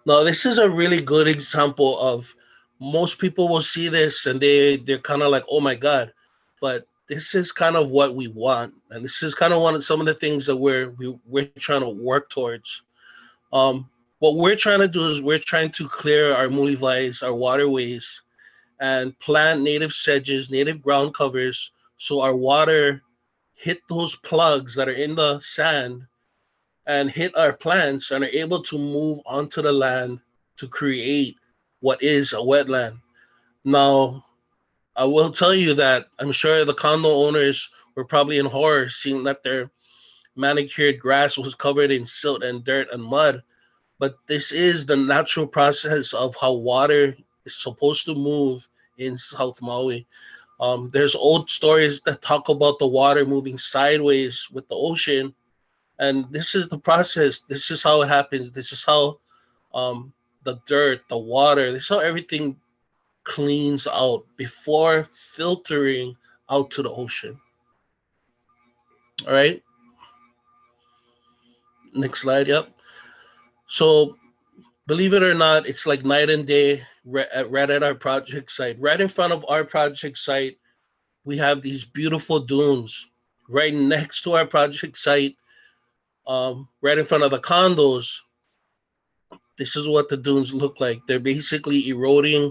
Now, this is a really good example of, most people will see this and they're kind of like, oh my God, but this is kind of what we want. And this is kind of some of the things that we're trying to work towards. What we're trying to do is we're trying to clear our mulivais, our waterways, and plant native sedges, native ground covers, so our water hit those plugs that are in the sand and hit our plants and are able to move onto the land to create what is a wetland. Now, I will tell you that I'm sure the condo owners were probably in horror seeing that their manicured grass was covered in silt and dirt and mud. But this is the natural process of how water is supposed to move in South Maui. There's old stories that talk about the water moving sideways with the ocean. And this is the process. This is how it happens. This is how the dirt, the water, this is how everything cleans out before filtering out to the ocean. All right. Next slide. Yep. So believe it or not, it's like night and day right at our project site. Right in front of our project site, we have these beautiful dunes. Right next to our project site, right in front of the condos, this is what the dunes look like. They're basically eroding.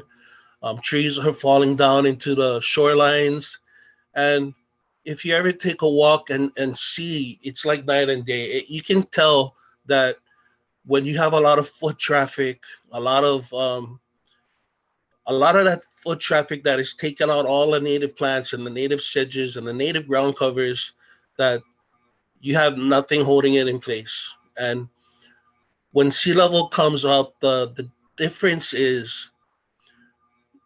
Trees are falling down into the shorelines. And if you ever take a walk and see, it's like night and day. You can tell that when you have a lot of foot traffic, a lot of that foot traffic that is taking out all the native plants and the native sedges and the native ground covers, that you have nothing holding it in place. And when sea level comes up, the difference is,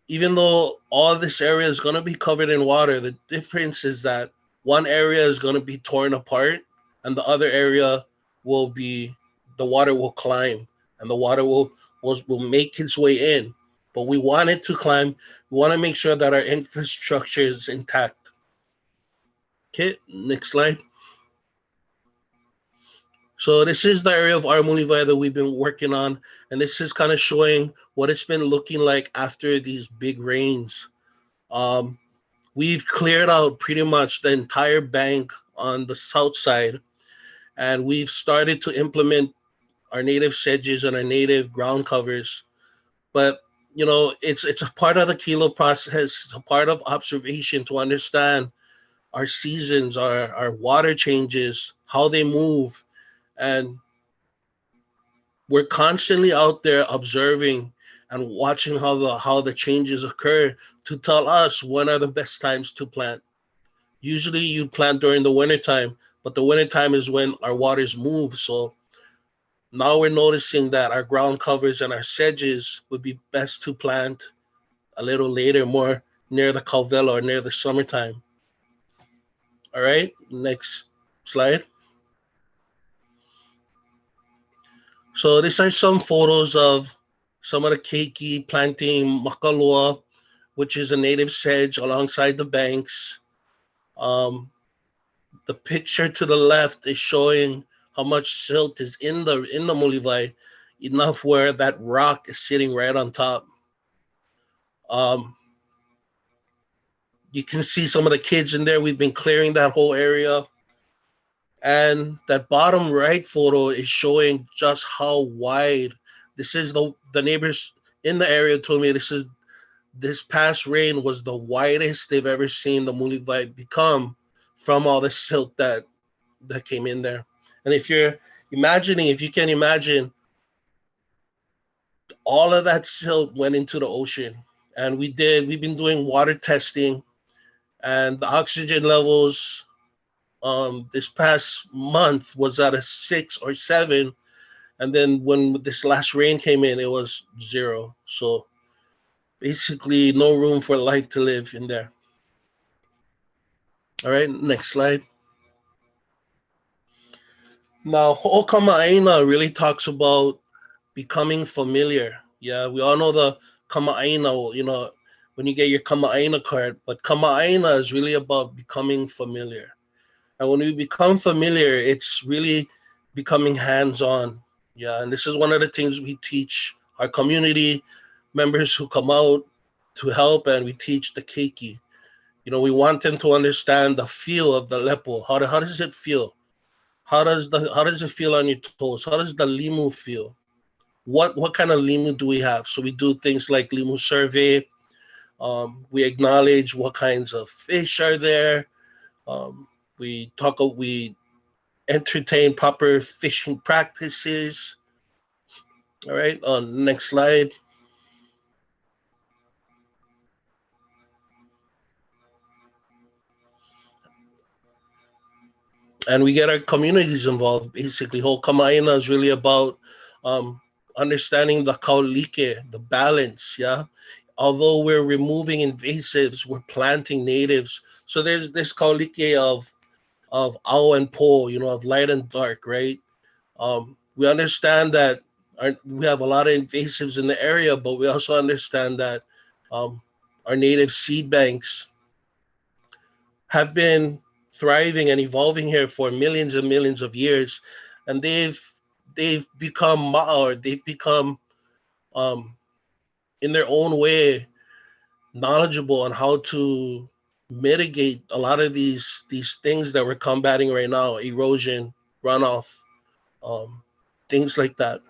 even though all this area is going to be covered in water, the difference is that one area is going to be torn apart and the other area will be, the water will climb and the water will make its way in. But we want it to climb. We want to make sure that our infrastructure is intact. Okay, next slide. So this is the area of Āinakūko that we've been working on, and this is kind of showing what it's been looking like after these big rains. We've cleared out pretty much the entire bank on the south side, and we've started to implement our native sedges and our native ground covers. But you know, it's a part of the kilo process. It's a part of observation to understand our seasons, our water changes, how they move, and we're constantly out there observing and watching how the changes occur to tell us when are the best times to plant. Usually you plant during the wintertime, but the wintertime is when our waters move. So now we're noticing that our ground covers and our sedges would be best to plant a little later, more near the Calvella or near the summertime. All right, next slide. So these are some photos of some of the keiki planting makalua, which is a native sedge alongside the banks. The picture to the left is showing how much silt is in the mulivai, enough where that rock is sitting right on top. You can see some of the kids in there. We've been clearing that whole area. And that bottom right photo is showing just how wide this is. The neighbors in the area told me this past rain was the widest they've ever seen the mulivai become from all the silt that came in there. And if you can imagine, all of that silt went into the ocean. And we've been doing water testing, and the oxygen levels this past month was at a 6 or 7, and then when this last rain came in, it was 0. So basically no room for life to live in there. All right, next slide. Now, Ho'okama'aina really talks about becoming familiar. Yeah, we all know the kama'aina, you know, when you get your kama'aina card, but kama'aina is really about becoming familiar. And when we become familiar, it's really becoming hands-on. Yeah, and this is one of the things we teach our community members who come out to help, and we teach the keiki. You know, we want them to understand the feel of the lepo. How does it feel? How does it feel on your toes? How does the limu feel? What kind of limu do we have? So we do things like limu survey. We acknowledge what kinds of fish are there. We entertain proper fishing practices. All right, next slide. And we get our communities involved. Basically, whole Kama'aina is really about understanding the kaulike, the balance, yeah? although we're removing invasives, we're planting natives. So there's this kaulike of ao and po, of light and dark, right? We understand that we have a lot of invasives in the area, but we also understand that our native seed banks have been thriving and evolving here for millions and millions of years, and they've become or they've become in their own way knowledgeable on how to mitigate a lot of these things that we're combating right now: erosion, runoff, um, things like that.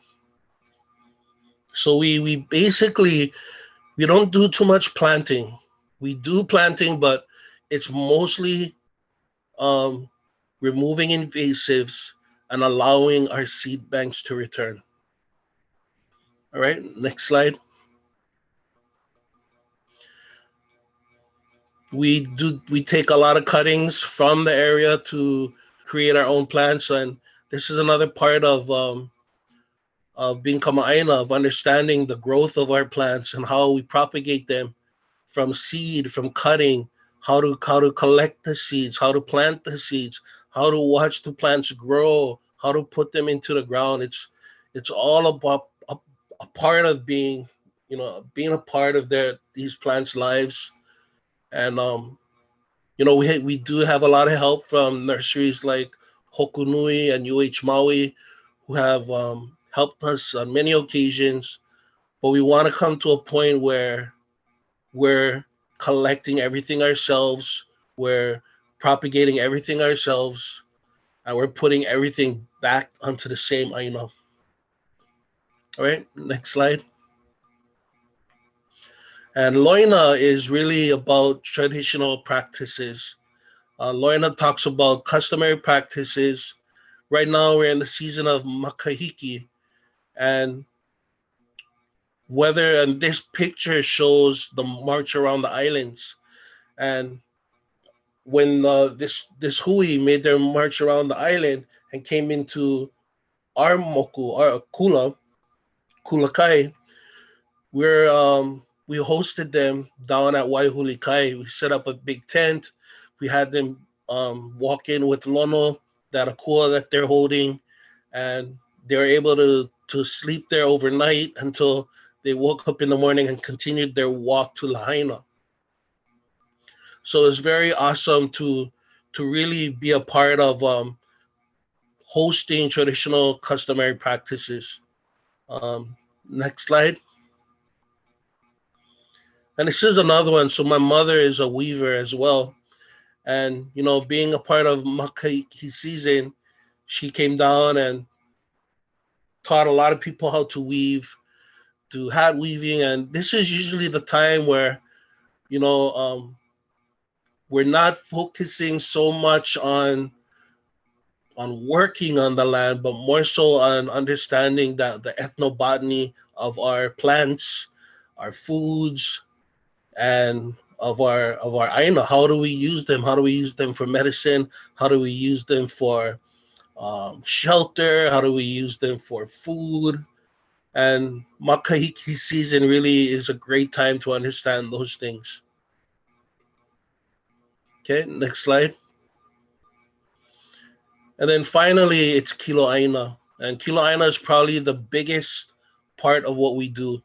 So we basically we don't do too much planting. We do planting, but it's mostly um, removing invasives and allowing our seed banks to return. All right, next slide. We take a lot of cuttings from the area to create our own plants, and this is another part of being kamaaina, of understanding the growth of our plants and how we propagate them from seed, from cutting, how to collect the seeds, how to plant the seeds, how to watch the plants grow, how to put them into the ground. It's all about a part of being, being a part of these plants' lives. And we do have a lot of help from nurseries like Hokunui and Maui, who have helped us on many occasions. But we want to come to a point where we're collecting everything ourselves, we're propagating everything ourselves, and we're putting everything back onto the same aina. All right, next slide. And Loina is really about traditional practices. Loina talks about customary practices. Right now, we're in the season of makahiki, and this picture shows the march around the islands. And when this hui made their march around the island and came into our moku, our kula kai, we hosted them down at Waiohuli Kai. We set up a big tent. We had them walk in with lono, that akua that they're holding, and they were able to sleep there overnight until they woke up in the morning and continued their walk to Lahaina. So it's very awesome to really be a part of hosting traditional customary practices. Next slide. And this is another one. So my mother is a weaver as well. And, being a part of Makahiki season, she came down and taught a lot of people how to weave, do hat weaving. And this is usually the time where, we're not focusing so much on working on the land, but more so on understanding that the ethnobotany of our plants, our foods, and of our aina. How do we use them? How do we use them for medicine? How do we use them for shelter? How do we use them for food? And makahiki season really is a great time to understand those things. Okay, next slide. And then finally, it's kilo aina. And kilo aina is probably the biggest part of what we do.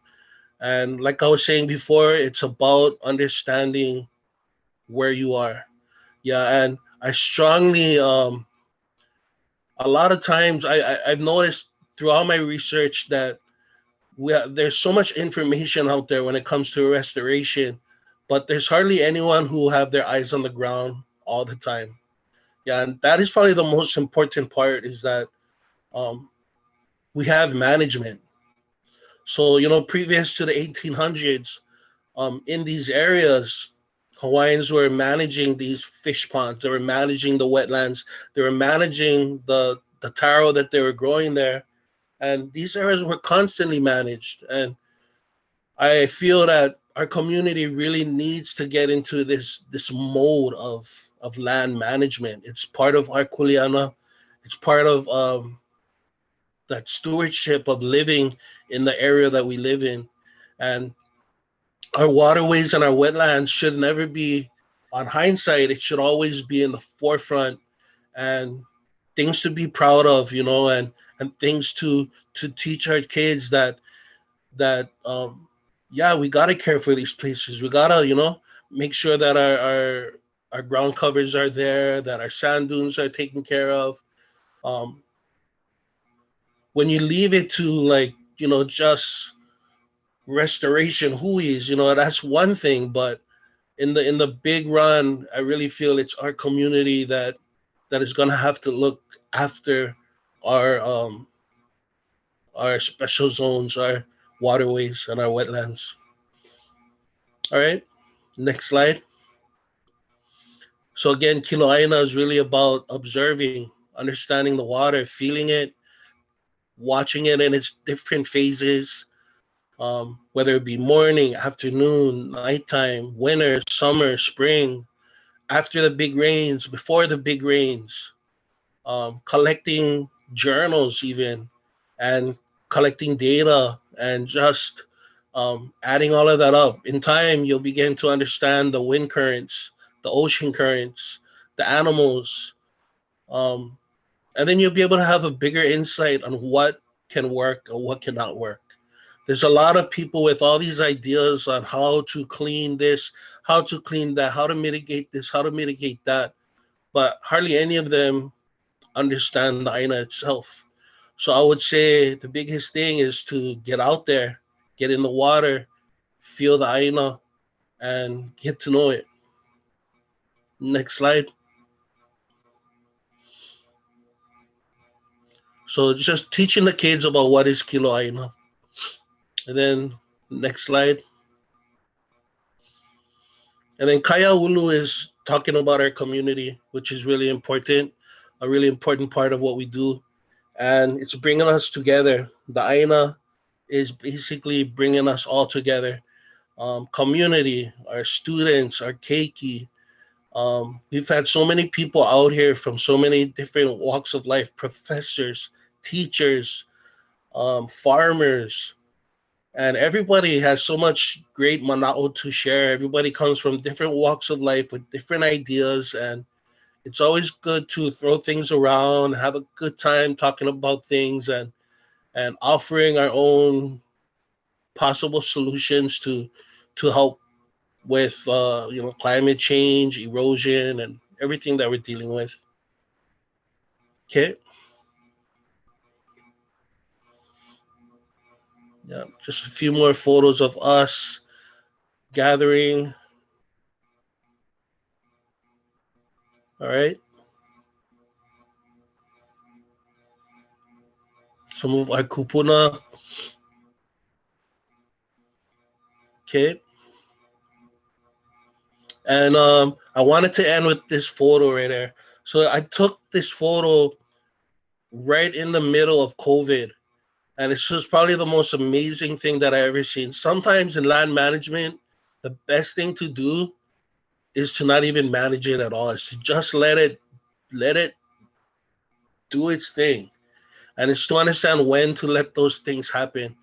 And like I was saying before, it's about understanding where you are. Yeah, and I strongly, a lot of times I've noticed throughout my research that there's so much information out there when it comes to restoration, but there's hardly anyone who have their eyes on the ground all the time. Yeah, and that is probably the most important part, is that we have management. So, previous to the 1800s, in these areas, Hawaiians were managing these fish ponds. They were managing the wetlands. They were managing the taro that they were growing there. And these areas were constantly managed. And I feel that our community really needs to get into this mode of land management. It's part of our kuleana. It's part of that stewardship of living in the area that we live in. And our waterways and our wetlands should never be on hindsight. It should always be in the forefront, and things to be proud of, and things to teach our kids that yeah, we gotta care for these places. We gotta, make sure that our ground covers are there, that our sand dunes are taken care of. Um, when you leave it to, like, just restoration huis, that's one thing, but in the big run, I really feel it's our community that is gonna have to look after our our special zones, our waterways, and our wetlands. All right, next slide. So again, Kilo Aina is really about observing, understanding the water, feeling it, watching it in its different phases, whether it be morning, afternoon, nighttime, winter, summer, spring, after the big rains, before the big rains, collecting journals even, and collecting data, and just adding all of that up. In time, you'll begin to understand the wind currents, the ocean currents, the animals, um, and then you'll be able to have a bigger insight on what can work and what cannot work. There's a lot of people with all these ideas on how to clean this, how to clean that, how to mitigate this, how to mitigate that, but hardly any of them understand the Aina itself. So I would say the biggest thing is to get out there, get in the water, feel the Aina, and get to know it. Next slide. So just teaching the kids about what is Kilo Aina. And then next slide. And then Kaya Ulu is talking about our community, which is really important, a really important part of what we do. And it's bringing us together. The Aina is basically bringing us all together. Community, our students, our keiki. We've had so many people out here from so many different walks of life, professors, teachers, farmers, and everybody has so much great manao to share. Everybody comes from different walks of life with different ideas, and it's always good to throw things around, have a good time talking about things, and offering our own possible solutions to help with climate change, erosion, and everything that we're dealing with. Okay. Yeah, just a few more photos of us gathering. All right. Some of our kupuna. Okay. And I wanted to end with this photo right there. So I took this photo right in the middle of COVID. And this was probably the most amazing thing that I ever seen. Sometimes in land management, the best thing to do is to not even manage it at all. Is to just let it do its thing. And it's to understand when to let those things happen.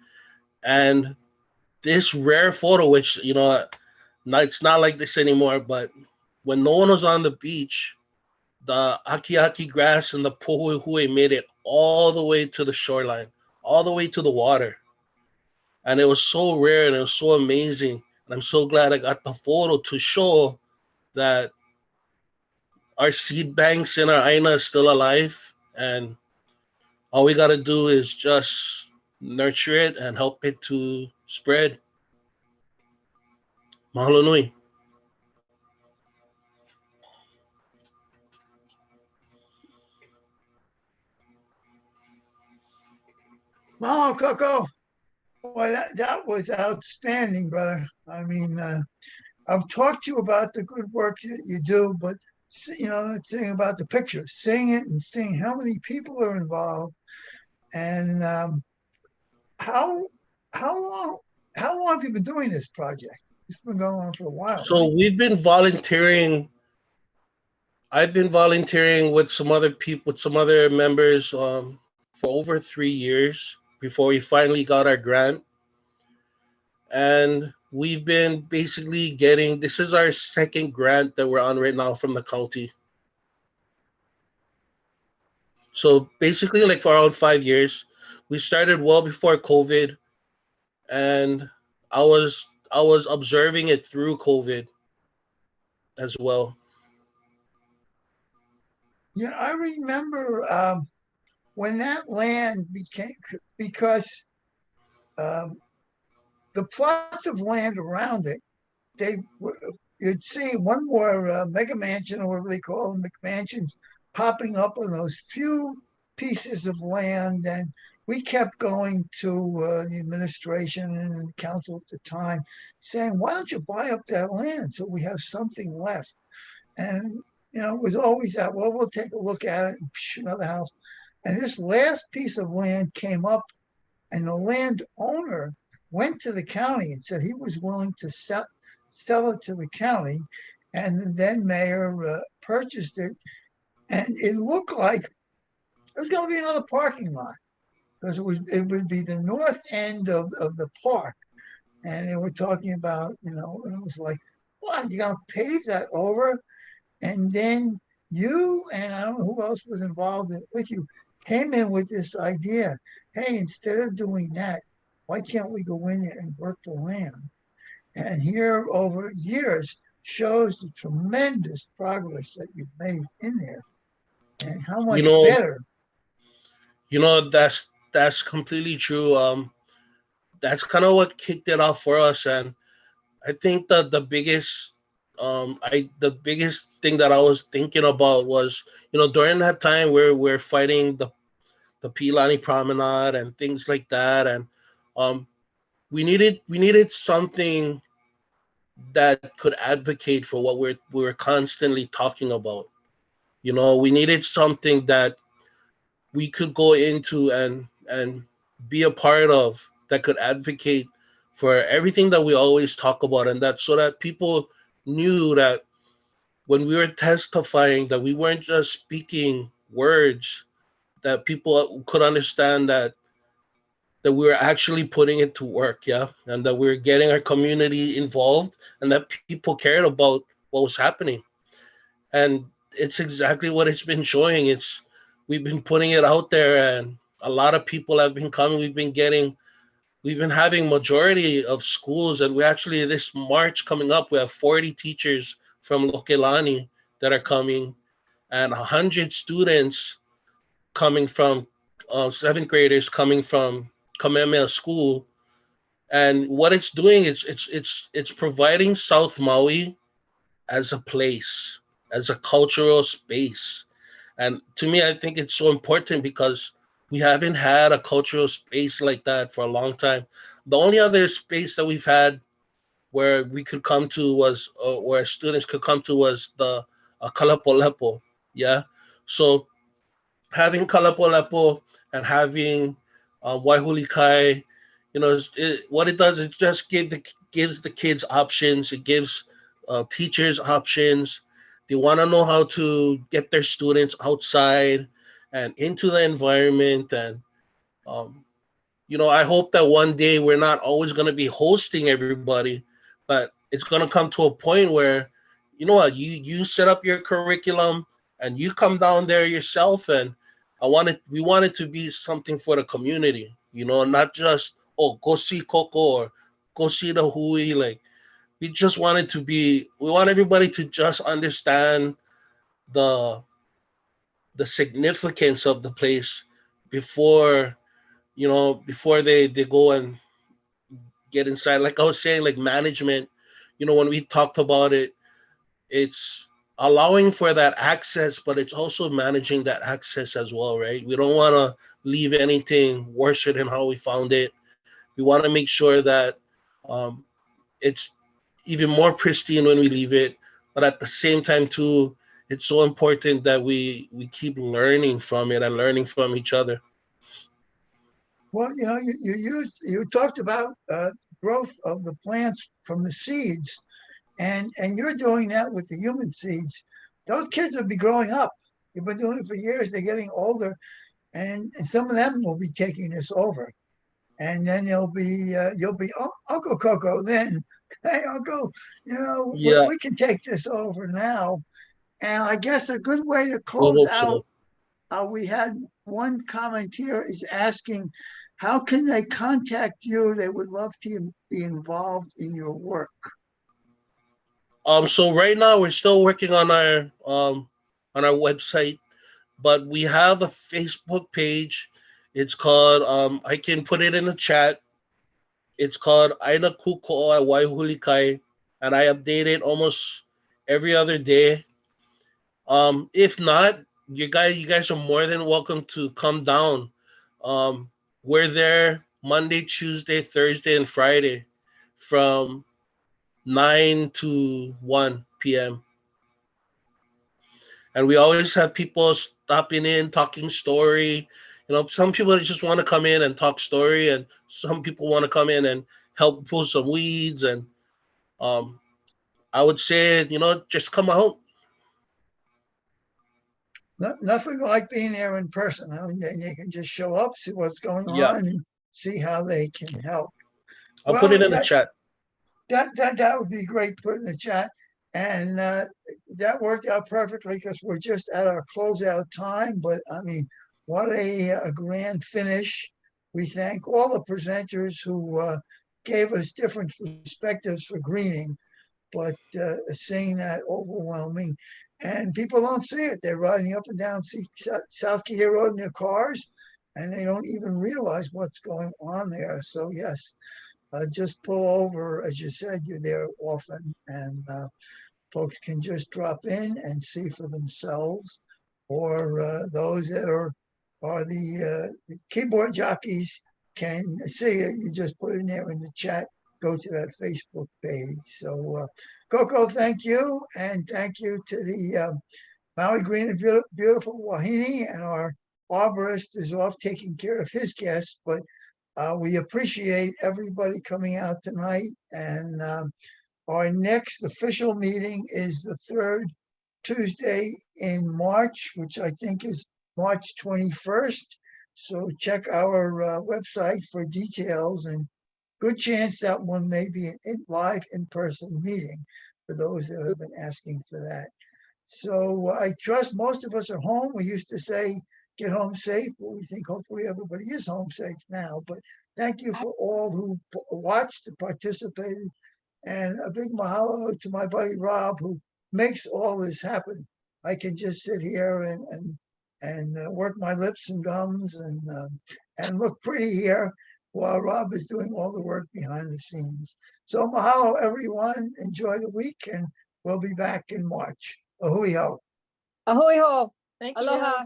And this rare photo, which, it's not like this anymore, but when no one was on the beach, the aki grass and the pohuhui made it all the way to the shoreline, all the way to the water. And it was so rare and it was so amazing. And I'm so glad I got the photo to show that our seed banks in our Aina is still alive. And all we got to do is just nurture it and help it to spread. Mahalo nui. Mahalo, Coco. Boy, that was outstanding, brother. I mean, I've talked to you about the good work that you do, but saying about the picture, seeing it and seeing how many people are involved, and how long have you been doing this project? It's been going on for a while. So right? we've been volunteering. I've been volunteering with some other people, with some other members, for over 3 years before we finally got our grant. And we've been basically getting, this is our second grant that we're on right now from the county. So basically, like for around 5 years, we started well before COVID, and I was observing it through COVID as well. Yeah, I remember when that land became, because um, the plots of land around it, they were, you'd see one more mega mansion or whatever they call them, McMansions, popping up on those few pieces of land. And we kept going to the administration and the council at the time saying, why don't you buy up that land so we have something left? And, it was always that, well, we'll take a look at it and another house. And this last piece of land came up, and the landowner went to the county and said he was willing to sell it to the county. And the then mayor purchased it. And it looked like it was going to be another parking lot, because it would be the north end of the park. And they were talking about, and it was like, what, you're going to pave that over? And then you, and I don't know who else was involved with you, came in with this idea. Hey, instead of doing that, why can't we go in there and work the land? And here over years shows the tremendous progress that you've made in there and how You much know, better. that's completely true. That's kind of what kicked it off for us, and I think that the biggest thing that I was thinking about was, during that time where we're fighting the Pilani Promenade and things like that, and um, we needed something that could advocate for what we were constantly talking about. We needed something that we could go into and be a part of, that could advocate for everything that we always talk about, and that so that people knew that when we were testifying, that we weren't just speaking words, that people could understand that we were actually putting it to work, yeah, and that we were getting our community involved, and that people cared about what was happening. And it's exactly what it's been showing. We've been putting it out there, and a lot of people have been coming. We've been having majority of schools, and we actually, this March coming up, we have 40 teachers from Lokelani that are coming, and 100 students coming from, seventh graders coming from Kamehameha School. And what it's doing is it's providing South Maui as a place, as a cultural space. And to me, I think it's so important because we haven't had a cultural space like that for a long time. The only other space that we've had where we could come to was, where students could come to, was the Kalapolepo. Yeah. So having Kalapolepo and having Waiohuli Kai, what it does, it just gives the kids options. It gives teachers options. They want to know how to get their students outside and into the environment. And um, I hope that one day we're not always going to be hosting everybody, but it's going to come to a point where, what, you set up your curriculum and you come down there yourself. And we want it to be something for the community, not just, oh, go see Coco or go see the Hui. Like, we want everybody to just understand the the significance of the place before, before they go and get inside. Like I was saying, like management, when we talked about it, it's allowing for that access, but it's also managing that access as well, right? We don't want to leave anything worse than how we found it. We want to make sure that um, it's even more pristine when we leave it, but at the same time too, it's so important that we keep learning from it and learning from each other. Well, you talked about growth of the plants from the seeds, and you're doing that with the human seeds. Those kids will be growing up. You've been doing it for years. They're getting older, and some of them will be taking this over. And then you'll be Uncle Coco then. Hey, Uncle, Yeah, we can take this over now. And I guess a good way to we close hope out, so. we had one comment here is asking, how can they contact you? They would love to be involved in your work. So right now we're still working on our website, but we have a Facebook page. It's called I can put it in the chat. It's called Āinakūko at Waiohuli Kai, and I update it almost every other day. If not, you guys are more than welcome to come down. Um, we're there Monday, Tuesday, Thursday, and Friday from 9 to 1 p.m. And we always have people stopping in, talking story. Some people just want to come in and talk story, and some people want to come in and help pull some weeds. And um, I would say, just come out. Nothing like being there in person. I mean, then you can just show up, see what's going Yeah, on, and see how they can help. I'll put it Well, in the chat. that would be great. Put in the chat, and that worked out perfectly because we're just at our closeout time. But I mean, what a grand finish! We thank all the presenters who gave us different perspectives for greening, but seeing that overwhelming, and people don't see it. They're riding up and down South Key Road in their cars, and they don't even realize what's going on there. So yes, just pull over, as you said, you're there often, and folks can just drop in and see for themselves, or those that are the keyboard jockeys can see it. You just put it there in the chat, go to that Facebook page. So Coco, thank you, and thank you to the Maui Green and Beautiful Wahine, and our arborist is off taking care of his guests, but we appreciate everybody coming out tonight, and our next official meeting is the third Tuesday in March, which I think is March 21st. So check our website for details, and good chance that one may be a live in-person meeting for those that have been asking for that. So I trust most of us are home. We used to say, get home safe. Well, we think hopefully everybody is home safe now. But thank you for all who watched and participated. And a big mahalo to my buddy Rob, who makes all this happen. I can just sit here and work my lips and gums and look pretty here while Rob is doing all the work behind the scenes. So mahalo, everyone. Enjoy the week, and we'll be back in March. Ahui ho. Ahoy ho. Thank you. Aloha.